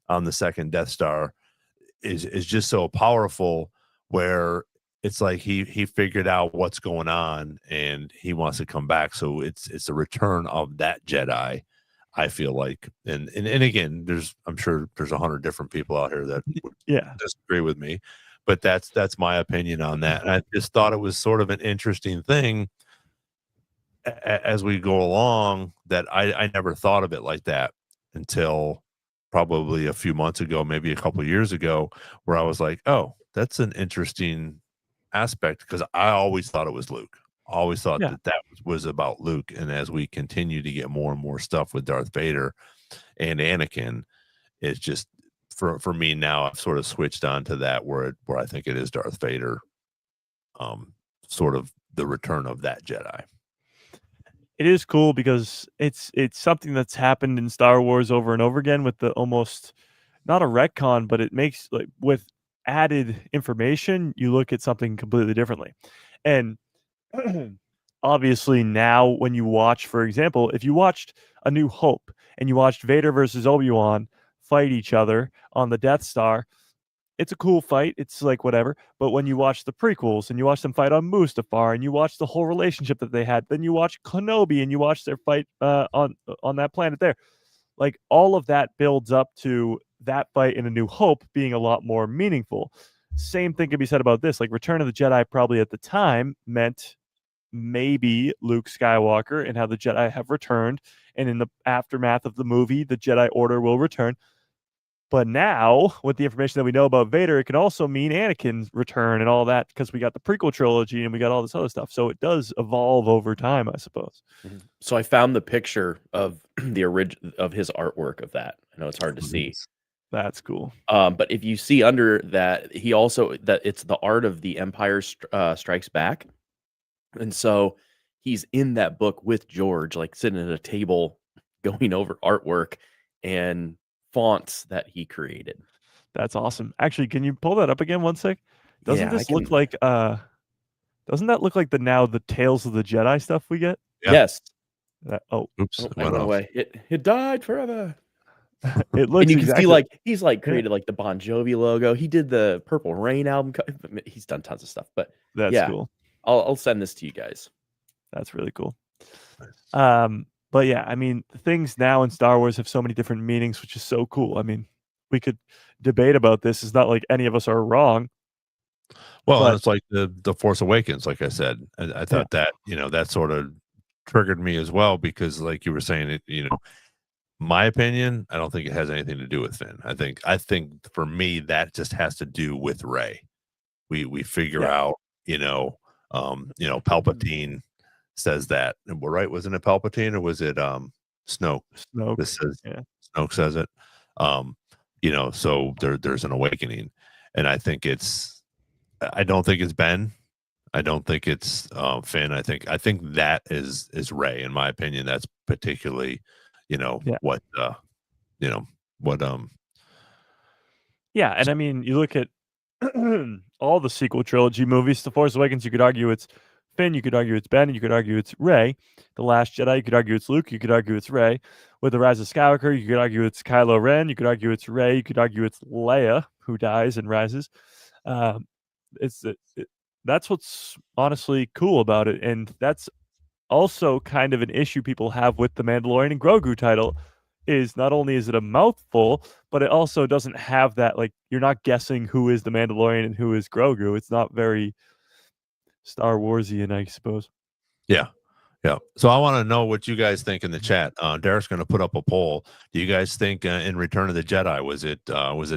on the second Death Star is just so powerful, where it's like he figured out what's going on and he wants to come back. So it's a return of that Jedi, I feel like. And again, I'm sure there's 100 different people out here that would disagree with me, but that's my opinion on that. And I just thought it was sort of an interesting thing as we go along that I never thought of it like that until probably a few months ago, maybe a couple of years ago, where I was like, oh, that's an interesting aspect, because I always thought it was Luke. I always thought that was about Luke. And as we continue to get more and more stuff with Darth Vader and Anakin, it's just for me now, I've sort of switched on to that where I think it is Darth Vader, sort of the return of that Jedi. It is cool because it's something that's happened in Star Wars over and over again with the almost not a retcon, but it makes, like, with added information, you look at something completely differently. And obviously now when you watch, for example, if you watched A New Hope and you watched Vader versus Obi-Wan fight each other on the Death Star, it's a cool fight. It's like whatever. But when you watch the prequels and you watch them fight on Mustafar and you watch the whole relationship that they had, then you watch Kenobi and you watch their fight on that planet there. Like, all of that builds up to that fight in A New Hope being a lot more meaningful. Same thing can be said about this. Like, Return of the Jedi probably at the time meant maybe Luke Skywalker and how the Jedi have returned. And in the aftermath of the movie, the Jedi Order will return. But now, with the information that we know about Vader, it can also mean Anakin's return and all that, because we got the prequel trilogy and we got all this other stuff. So it does evolve over time, I suppose. So I found the picture of of his artwork of that. I know it's hard to see. That's cool. But if you see under that, it's the art of The Empire Strikes Back. And so he's in that book with George, like sitting at a table going over artwork and fonts that he created. That's awesome. Actually, can you pull that up again one sec? Doesn't Yeah, this look like doesn't that look like the Tales of the Jedi stuff we get? Yeah. Yes. Oops, it went away. It died forever. It looks And you can exactly see, he's created like the Bon Jovi logo. He did the Purple Rain album. He's done tons of stuff, but that's cool. I'll send this to you guys. That's really cool. But yeah, I mean, things now in Star Wars have so many different meanings, which is so cool. I mean, we could debate about this. It's not like any of us are wrong. Well, and But it's like the Force Awakens, like I said. I thought that, that sort of triggered me as well because like you were saying it, my opinion, I don't think it has anything to do with Finn. I think for me that just has to do with Rey. We figure out, Palpatine says that. And we're right, wasn't it Palpatine or was it Snoke? Snoke. This says Yeah. Snoke says it. So there's an awakening. And I don't think it's Ben. I don't think it's Finn. I think that is Rey. In my opinion, that's particularly, what Yeah, and I mean, you look at all the sequel trilogy movies. The Force Awakens, you could argue it's Finn, you could argue it's Ben, you could argue it's Rey. The Last Jedi, you could argue it's Luke, you could argue it's Rey. With The Rise of Skywalker, you could argue it's Kylo Ren, you could argue it's Rey, you could argue it's Leia, who dies and rises. That's what's honestly cool about it, and that's also kind of an issue people have with the Mandalorian and Grogu title. Is not only is it a mouthful, but it also doesn't have that, like, you're not guessing who is the Mandalorian and who is Grogu. It's not very Star Warsian, I suppose. Yeah. So I want to know what you guys think in the chat. Derek's going to put up a poll. Do you guys think in Return of the Jedi was it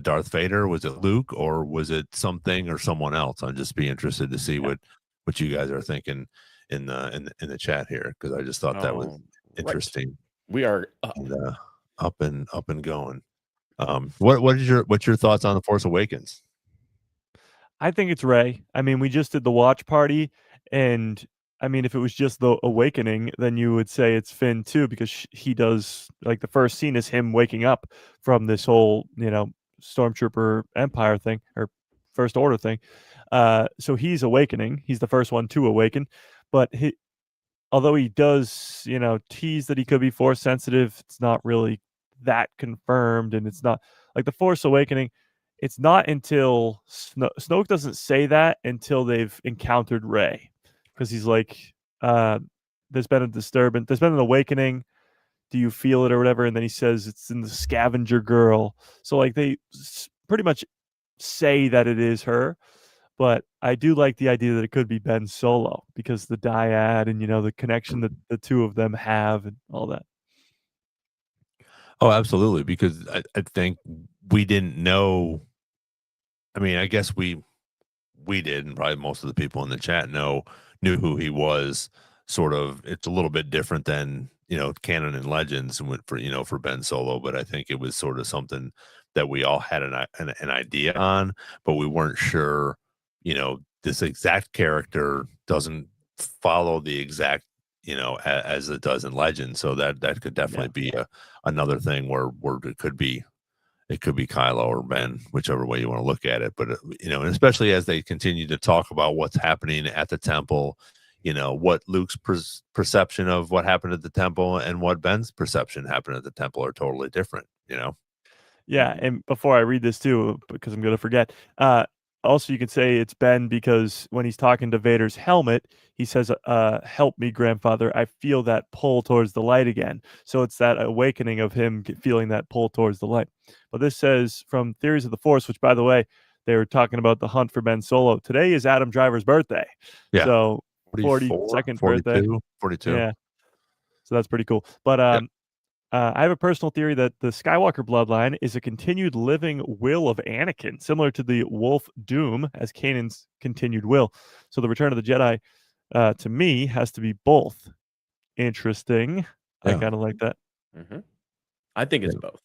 Darth Vader, was it Luke, or was it something or someone else? I'd just be interested to see what you guys are thinking in the chat here, because I just thought that was interesting. Right. We are up and going. What's your thoughts on The Force Awakens? I think it's Rey. I mean, we just did the watch party, and I mean, if it was just the awakening, then you would say it's Finn too, because he does, like, the first scene is him waking up from this whole, Stormtrooper Empire thing or First Order thing. So he's awakening. He's the first one to awaken, but although he does, tease that he could be Force sensitive, it's not really that confirmed, and it's not like the Force Awakening. It's not until Snoke doesn't say that until they've encountered Rey, because he's like, there's been a disturbance, there's been an awakening. Do you feel it or whatever? And then he says it's in the scavenger girl. So like they pretty much say that it is her. But I do like the idea that it could be Ben Solo, because the dyad and, the connection that the two of them have and all that. Oh, absolutely. Because I think we didn't know. I mean, I guess we did, and probably most of the people in the chat knew who he was. Sort of, it's a little bit different than, canon and legends for Ben Solo, but I think it was sort of something that we all had an idea on, but we weren't sure. This exact character doesn't follow the exact, as it does in Legend. So that could definitely be another thing where it could be Kylo or Ben, whichever way you want to look at it. But, and especially as they continue to talk about what's happening at the temple, what Luke's perception of what happened at the temple and what Ben's perception happened at the temple are totally different, Yeah. And before I read this too, because I'm going to forget, also, you could say it's Ben because when he's talking to Vader's helmet, he says, help me, grandfather. I feel that pull towards the light again. So it's that awakening of him feeling that pull towards the light. But this says from Theories of the Force, which, by the way, they were talking about the hunt for Ben Solo. Today is Adam Driver's birthday. Yeah. So 42nd birthday. 42. Yeah. So that's pretty cool. But I have a personal theory that the Skywalker bloodline is a continued living will of Anakin, similar to the Wolf Doom as Kanan's continued will. So the Return of the Jedi, to me, has to be both. Interesting. I kind of like that. Mm-hmm. I think it's both.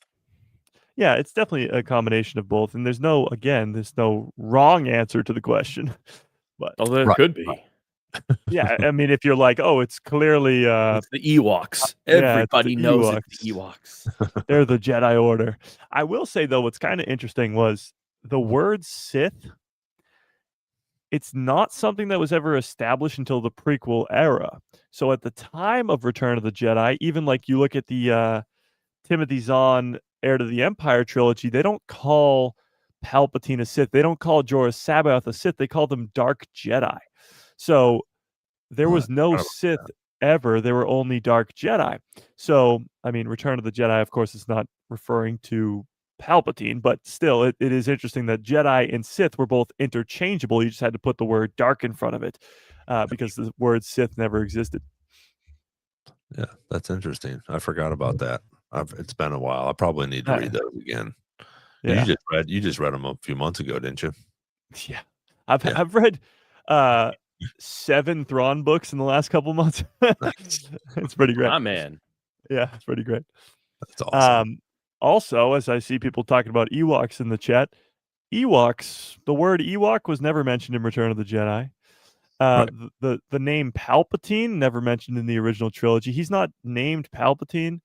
Yeah, it's definitely a combination of both. And there's no wrong answer to the question. But although there could be. Yeah, I mean, if you're like, oh, it's clearly it's the Ewoks. Everybody knows it's the Ewoks. They're the Jedi Order. I will say, though, what's kind of interesting was the word Sith. It's not something that was ever established until the prequel era. So at the time of Return of the Jedi, even like you look at the Timothy Zahn Heir to the Empire trilogy, they don't call Palpatine a Sith. They don't call Jorah Sabaoth a Sith. They call them Dark Jedi. So there was no Sith ever. There were only Dark Jedi. So, I mean, Return of the Jedi, of course, is not referring to Palpatine, but still, it is interesting that Jedi and Sith were both interchangeable. You just had to put the word dark in front of it because the word Sith never existed. Yeah, that's interesting. I forgot about that. It's been a while. I probably need to read those again. Yeah. You just read them a few months ago, didn't you? Yeah. I've read 7 Thrawn books in the last couple months. Nice. It's pretty great. My man. Yeah, it's pretty great. That's awesome. Also, as I see people talking about Ewoks in the chat, Ewoks, the word Ewok was never mentioned in Return of the Jedi. Right. The name Palpatine never mentioned in the original trilogy. He's not named Palpatine,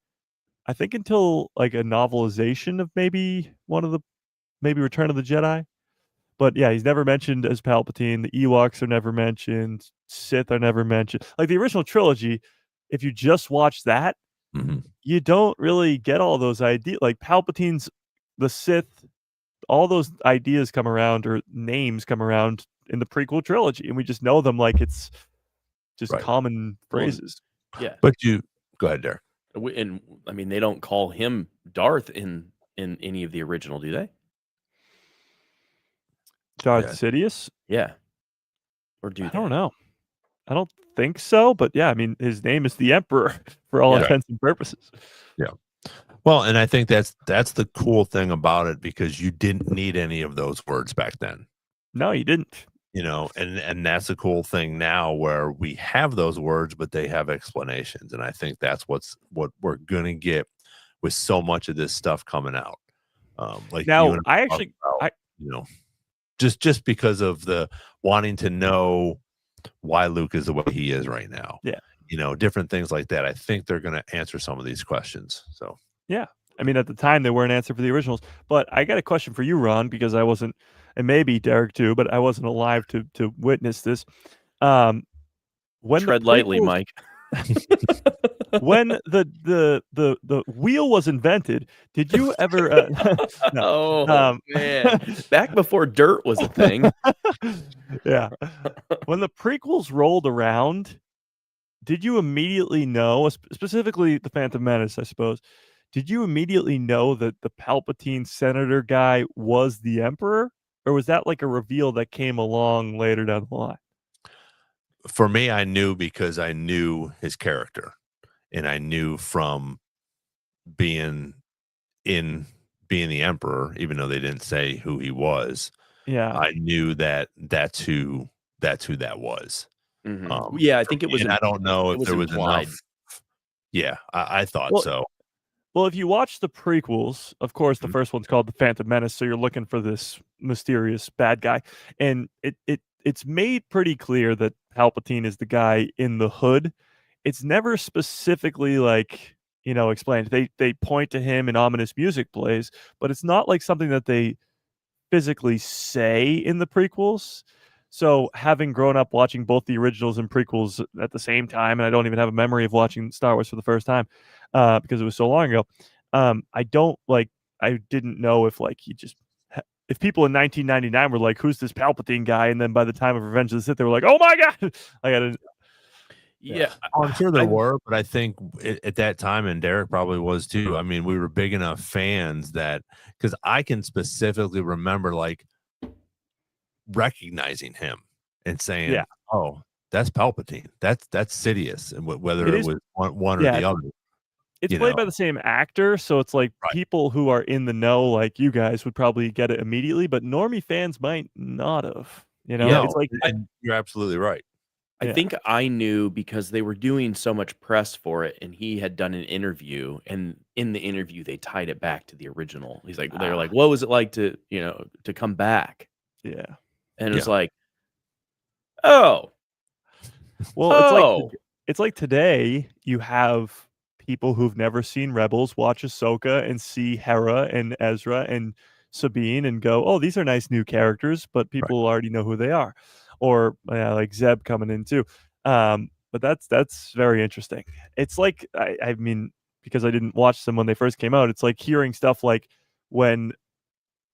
I think, until like a novelization of maybe Return of the Jedi. But yeah, he's never mentioned as Palpatine. The Ewoks are never mentioned. Sith are never mentioned. Like the original trilogy, if you just watch that, you don't really get all those ideas. Like Palpatine's, the Sith, all those ideas come around, or names come around in the prequel trilogy, and we just know them like it's just common phrases. Yeah. But go ahead, Derek. And I mean, they don't call him Darth in any of the original, do they? Darth Sidious? Yeah. Or do I don't know. I don't think so, but yeah, I mean, his name is the Emperor for all intents and purposes. Yeah. Well, and I think that's the cool thing about it, because you didn't need any of those words back then. No, you didn't. And that's the cool thing now, where we have those words, but they have explanations. And I think that's what we're gonna get with so much of this stuff coming out. Like now, just because of the wanting to know why Luke is the way he is right now. Yeah. Different things like that. I think they're going to answer some of these questions. So, yeah. I mean, at the time, they weren't answered for the originals. But I got a question for you, Ron, because I wasn't, and maybe Derek too, but I wasn't alive to witness this. When Tread lightly, Mike. When the wheel was invented, did you ever? Man, back before dirt was a thing. Yeah. When the prequels rolled around, did you immediately know, specifically the Phantom Menace, I suppose? Did you immediately know that the Palpatine senator guy was the Emperor, or was that like a reveal that came along later down the line? For me, I knew because I knew his character, and I knew from being the Emperor, even though they didn't say who he was. Yeah, I knew that's who that was. Mm-hmm. Yeah, I think it was. I don't know if there was enough. Yeah, I thought so. Well, if you watch the prequels, of course, the first one's called The Phantom Menace, so you're looking for this mysterious bad guy, and it's made pretty clear that Palpatine is the guy in the hood. It's never specifically explained. They point to him and ominous music plays, but it's not like something that they physically say in the prequels. So having grown up watching both the originals and prequels at the same time, and I don't even have a memory of watching Star Wars for the first time because it was so long ago. I didn't know if if people in 1999 were like, "Who's this Palpatine guy?" and then by the time of Revenge of the Sith, they were like, "Oh my god!" I didn't. Yeah, I'm sure there were, but I think at that time, and Derek probably was too. I mean, we were big enough fans that, because I can specifically remember recognizing him and saying, "Oh, that's Palpatine. That's Sidious," and whether it was one or the other. It's played by the same actor, so it's like people who are in the know, like you guys, would probably get it immediately, but normie fans might not have. It's like you're absolutely right. I think I knew because they were doing so much press for it, and he had done an interview, and in the interview they tied it back to the original. He's like, they're like, "What was it like to come back?" Yeah, and it's like, oh, well, it's like today you have people who've never seen Rebels watch Ahsoka and see Hera and Ezra and Sabine and go, "Oh, these are nice new characters," but people already know who they are. Or like Zeb coming in too. But that's very interesting. It's like, I mean, because I didn't watch them when they first came out, it's like hearing stuff like when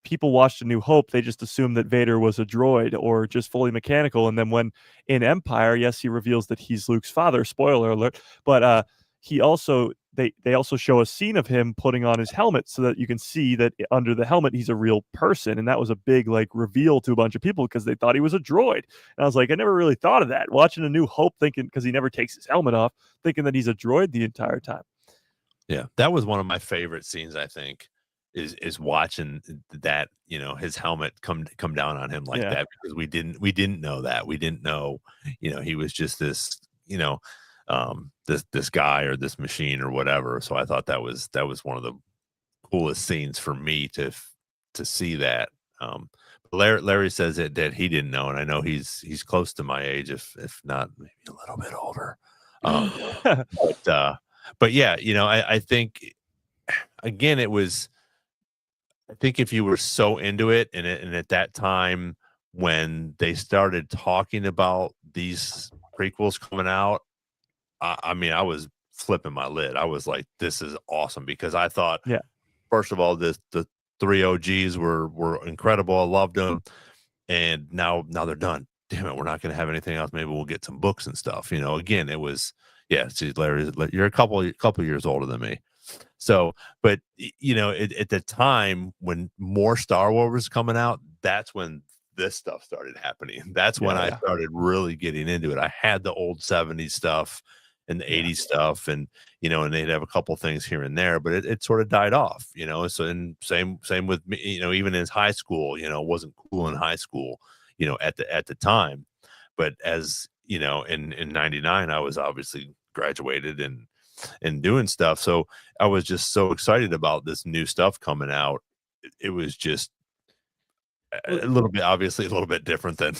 people watched A New Hope, they just assumed that Vader was a droid or just fully mechanical. And then when in Empire, yes, he reveals that he's Luke's father, spoiler alert, but he also they also show a scene of him putting on his helmet so that you can see that under the helmet he's a real person, and that was a big like reveal to a bunch of people because they thought he was a droid. And I was like, I never really thought of that. Watching A New Hope, thinking because he never takes his helmet off, thinking that he's a droid the entire time. Yeah, that was one of my favorite scenes, I think, is watching that, his helmet come down on him like Yeah. that, because we didn't know that. We didn't know, he was just this, this guy or this machine or whatever. So I thought that was one of the coolest scenes for me to see that. Larry says that he didn't know, and I know he's close to my age, if not maybe a little bit older. But yeah, I think again I think if you were so into it, and at that time when they started talking about these prequels coming out, I mean, I was flipping my lid. I was like, this is awesome, because I thought, Yeah. first of all, the three OGs were incredible. I loved them. And now they're done. Damn it, we're not going to have anything else. Maybe we'll get some books and stuff. Again, it was, yeah, see, Larry, you're a couple years older than me. So, but at the time when more Star Wars was coming out, that's when this stuff started happening. That's when I started really getting into it. I had the old 70s stuff and the 80s stuff, and and they'd have a couple things here and there, but it sort of died off. So, and same with me, even in high school, it wasn't cool in high school, at the time. But as in 99, I was obviously graduated and doing stuff, so I was just so excited about this new stuff coming out. It was just a little bit, obviously a little bit different than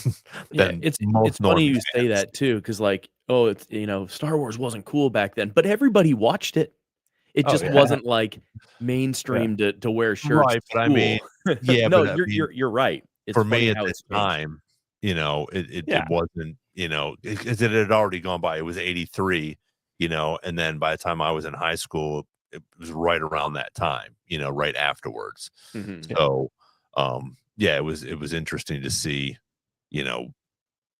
it's most funny you normies say fans. that too, because like, oh, it's Star Wars wasn't cool back then, but everybody watched it. It Oh, just yeah. wasn't like mainstream to wear shirts. Right, but I mean, cool. yeah, No, but I mean, you're right. It's for funny me at how the it's changed. time, it Yeah. wasn't, because it had already gone by. It was 83, and then by the time I was in high school, it was right around that time, right afterwards. Mhm. So, yeah, it was interesting to see,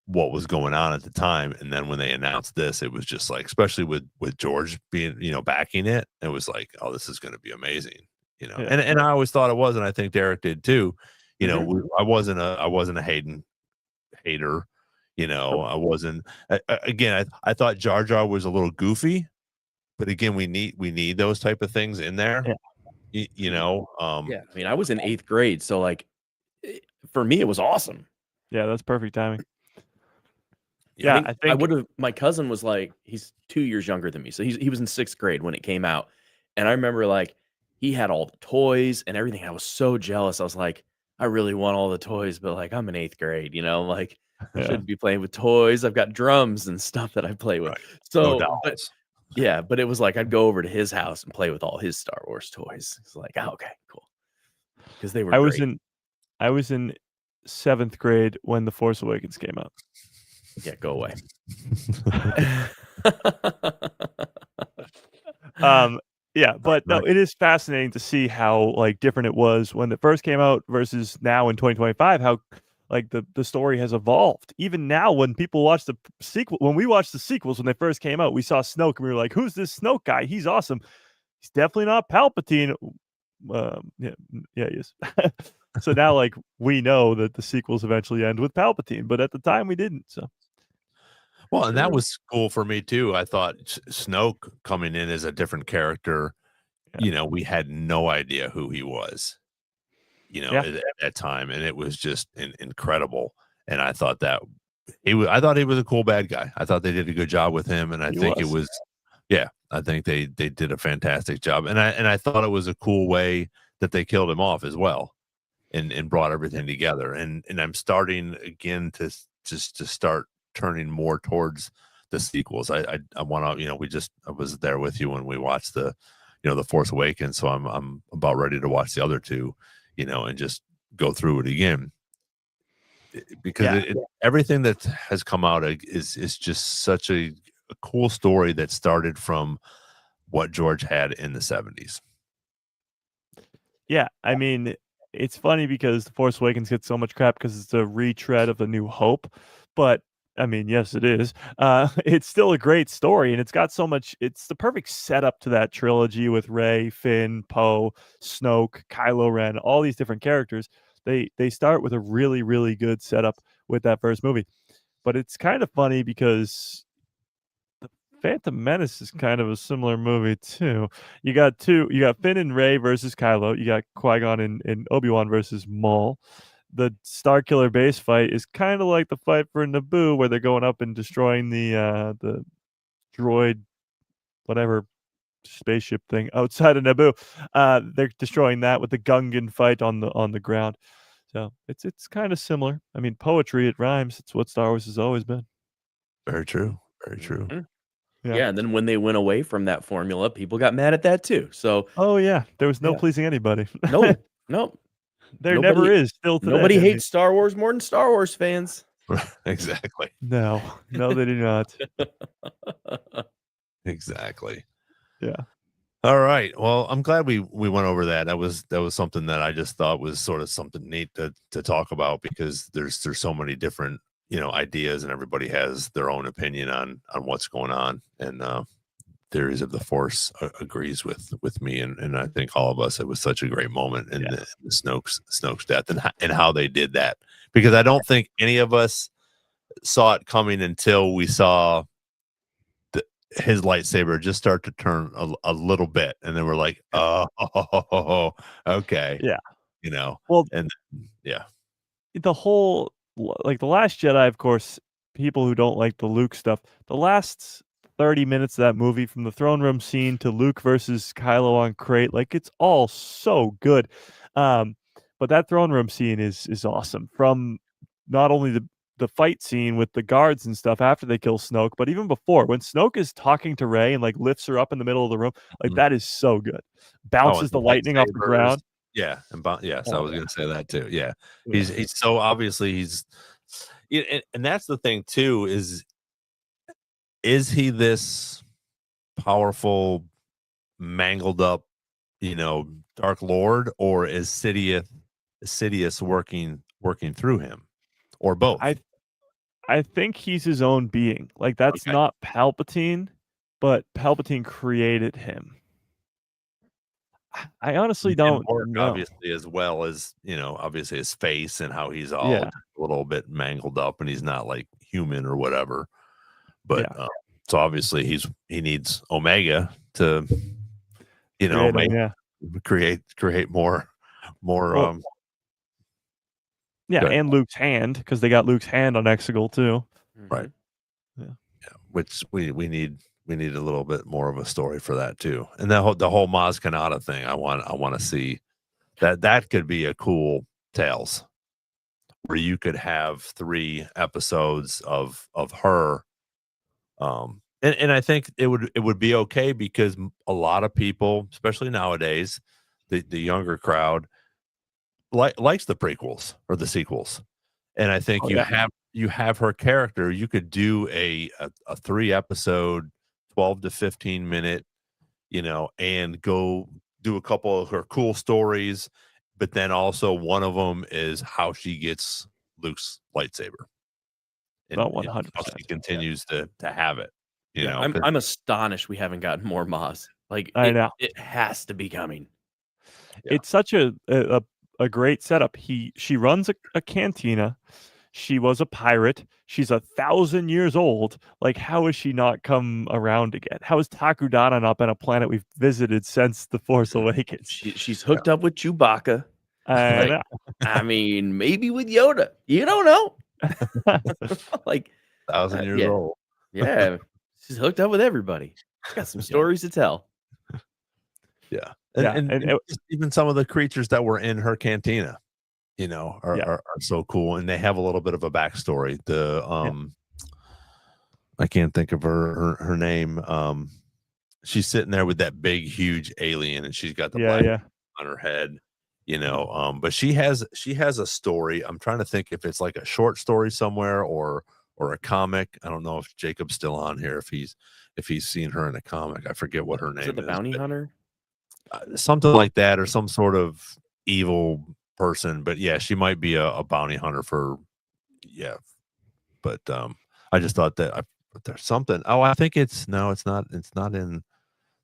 what was going on at the time. And then when they announced this, it was just like, especially with George being, backing it, it was like, oh, this is going to be amazing, Yeah. and I always thought it was, and I think Derek did too. Mhm. I wasn't a Hayden hater, I wasn't, again, I thought Jar Jar was a little goofy, but again, we need those type of things in there. Yeah. Yeah, I mean, I was in 8th grade, so like, for me, it was awesome. Yeah, that's perfect timing. Yeah, I I think would have. My cousin was like, he's 2 years younger than me, so he was in 6th grade when it came out, and I remember like he had all the toys and everything. I was so jealous. I was like, I really want all the toys, but like I'm in 8th grade, like I Yeah. shouldn't be playing with toys. I've got drums and stuff that I play with. right. No So, but dolls. yeah, but it was like I'd go over to his house and play with all his Star Wars toys. It's like, oh, okay, cool, because they were I was great. I was in 7th grade when The Force Awakens came out. Yeah, go away. Yeah, but no, it is fascinating to see how like different it was when it first came out versus now in 2025. How like the story has evolved. Even now, when people watch the sequel, when we watched the sequels when they first came out, we saw Snoke and we were like, "Who's this Snoke guy? He's awesome. He's definitely not Palpatine." Yeah, he is. So now, like, we know that the sequels eventually end with Palpatine, but at the time we didn't. So Well, and that was cool for me too. I thought Snoke coming in as a different character, we had no idea who he was, at that time, and it was just incredible. And I thought that I thought he was a cool bad guy. I thought they did a good job with him, and I think it was, yeah, I think they did a fantastic job. And I thought it was a cool way that they killed him off as well, and brought everything together. And I'm starting again to start turning more towards the sequels. I want to, I was there with you when we watched the Force Awakens, so I'm about ready to watch the other two, and just go through it again, because everything that has come out is just such a cool story that started from what George had in the 70s. Yeah, I mean, it's funny because The Force Awakens gets so much crap because it's a retread of A New Hope, but I mean, yes, it is. It's still a great story, and it's got so much. It's the perfect setup to that trilogy with Rey, Finn, Poe, Snoke, Kylo Ren, all these different characters. They start with a really, really good setup with that first movie. But it's kind of funny because the Phantom Menace is kind of a similar movie too. You got Finn and Rey versus Kylo. You got Qui-Gon and Obi-Wan versus Maul. The Starkiller base fight is kind of like the fight for Naboo, where they're going up and destroying the droid, whatever spaceship thing outside of Naboo. They're destroying that with the Gungan fight on the ground. So it's kind of similar. I mean, poetry, it rhymes. It's what Star Wars has always been. Very true. Very true. Mhm. Yeah. Yeah, and then when they went away from that formula, people got mad at that too. So Oh yeah, there was no Yeah. pleasing anybody. no, no, There nobody- never is still today. nobody I mean, hates Star Wars more than Star Wars fans. Exactly. no, they do not. Exactly. Yeah. All right. Well, I'm glad we went over that. That was something that I just thought was sort of something neat to talk about, because there's so many different, ideas, and everybody has their own opinion on what's going on. And Theories of the Force agrees with me, and I think all of us. It was such a great moment in the Snoke's death, and how they did that, because I don't think any of us saw it coming until we saw his lightsaber just start to turn a little bit, and then we're like, oh, okay, Yeah. Well, The whole like The Last Jedi, of course, people who don't like the Luke stuff, the last 30 minutes of that movie, from the throne room scene to Luke versus Kylo on Crate, like, it's all so good. But that throne room scene is awesome. From not only the fight scene with the guards and stuff after they kill Snoke, but even before, when Snoke is talking to Rey and like lifts her up in the middle of the room, like that is so good. Bounces the lightning off the ground. Yeah, and yes, I was going to say that too. Yeah, Yeah. he's so obviously and that's the thing too, is he this powerful, mangled up, Dark Lord, or is Sidious working through him, or both? I think he's his own being. Like, that's not Palpatine, but Palpatine created him. I honestly don't know. Obviously, as well as, obviously his face and how he's all Yeah. a little bit mangled up, and he's not like human or whatever. But Yeah. so obviously he needs Omega to, Create him, create more. Well, yeah, and Luke's hand, because they got Luke's hand on Exegol too. Right. Yeah. Which we need a little bit more of a story for that too. And the whole Maz Kanata thing, I want to see that could be a cool Tales, where you could have 3 episodes of her. And I think it would be okay, because a lot of people, especially nowadays, the younger crowd likes the prequels or the sequels. And I think you have her character. You could do a 3 episode, 12 to 15 minute, and go do a couple of her cool stories. But then also one of them is how she gets Luke's lightsaber. And About 100%. how she continues to have it. I'm astonished we haven't gotten more Maz. Like, I know. It has to be coming. Yeah. It's such a great setup. She runs a cantina. She was a pirate. She's 1,000 years old. Like, how has she not come around again? How has Takudana not been a planet we've visited since The Force Awakens? She's hooked up with Chewbacca. I know. I mean, maybe with Yoda. You don't know. Like, 1,000 years old. Yeah, she's hooked up with everybody. She's got some stories to tell. Yeah. Yeah, And just even some of the creatures that were in her cantina, are so cool, and they have a little bit of a backstory. I can't think of her name. She's sitting there with that big, huge alien, and she's got the black on her head, but she has a story. I'm trying to think if it's like a short story somewhere or a comic. I don't know if Jacob's still on here, if he's seen her in a comic. I forget what her name is. Is it the bounty hunter? Something like that, or some sort of evil person. But yeah, she might be a bounty hunter for. But I just thought that there's something. Oh, I think it's no, it's not. It's not in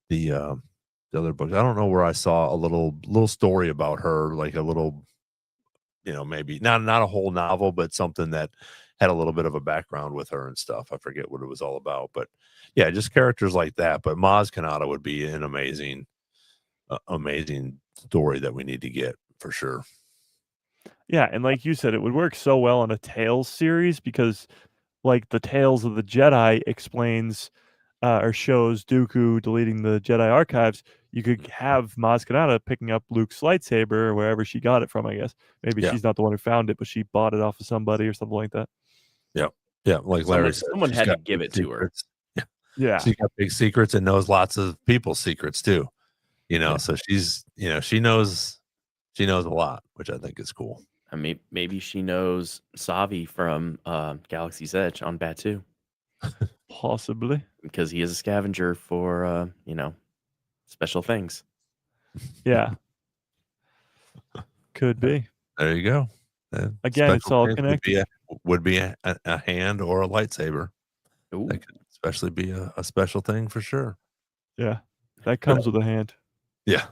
the other books. I don't know where I saw a little story about her, like a little, maybe not a whole novel, but something that had a little bit of a background with her and stuff. I forget what it was all about, but yeah, just characters like that. But Maz Kanata would be an amazing story that we need to get for sure. Yeah, and like you said, it would work so well in a Tales series because, like, the Tales of the Jedi explains or shows Dooku deleting the Jedi archives. You could have Maz Kanata picking up Luke's lightsaber or wherever she got it from, I guess. Maybe Yeah. she's not the one who found it, but she bought it off of somebody or something like that. Yeah, like Larry said, someone she's had to got give big it to her. secrets. Yeah, Yeah. she's got big secrets and knows lots of people's secrets too. Yeah. So she's, she knows a lot, which I think is cool. I mean, maybe she knows Savi from Galaxy's Edge on Batuu Possibly. because he is a scavenger for special things. Yeah. Could be. There you go. Again, it's Special all things connected. would be a hand or a lightsaber. Ooh. That could especially be a special thing for sure. Yeah. That comes with a hand. Yeah.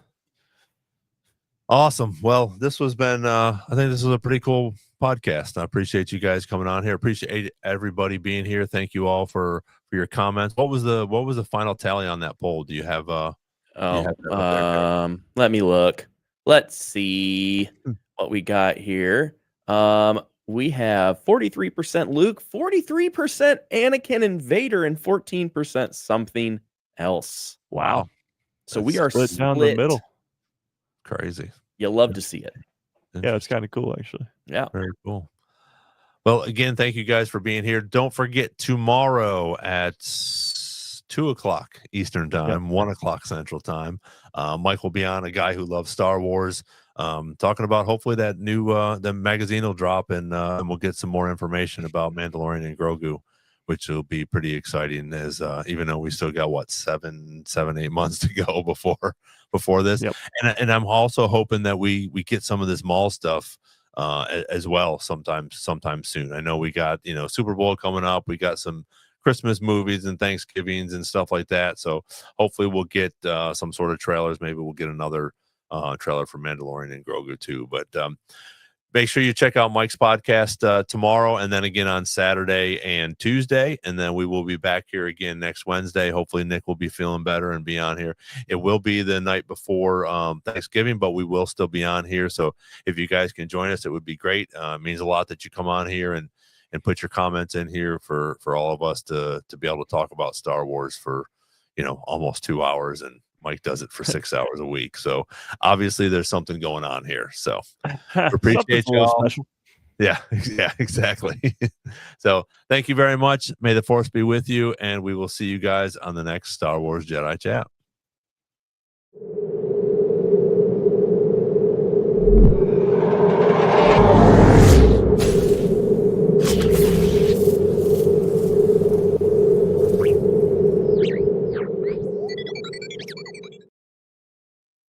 Awesome. Well, this has been I think this was a pretty cool podcast. I appreciate you guys coming on here. Appreciate everybody being here. Thank you all for your comments. What was the final tally on that poll? Do you have that up there? Let me look. Let's see what we got here. We have 43% Luke, 43% Anakin and Vader, and 14% something else. Wow. So That's we are Split down the middle. Crazy. You love to see it. Yeah, it's kind of cool, actually. Yeah. Very cool. Well, again, thank you guys for being here. Don't forget tomorrow at 2:00 Eastern time, 1:00 Central time. Mike will be on, a guy who loves Star Wars, talking about hopefully that new the magazine will drop, and we'll get some more information about Mandalorian and Grogu, which will be pretty exciting. As even though we still got 7-8 months to go before this, and I'm also hoping that we get some of this mall stuff as well sometime soon. I know we got Super Bowl coming up. We got some Christmas movies and Thanksgivings and stuff like that. So hopefully we'll get some sort of trailers. Maybe we'll get another trailer for Mandalorian and Grogu too. But make sure you check out Mike's podcast tomorrow, and then again on Saturday and Tuesday. And then we will be back here again next Wednesday. Hopefully Nick will be feeling better and be on here. It will be the night before Thanksgiving, but we will still be on here. So if you guys can join us, it would be great. It means a lot that you come on here and put your comments in here for all of us to be able to talk about Star Wars for, almost 2 hours, and Mike does it for 6 hours a week. So obviously there's something going on here. So appreciate you all. Yeah, exactly. So thank you very much. May the force be with you, and we will see you guys on the next Star Wars Jedi Chat.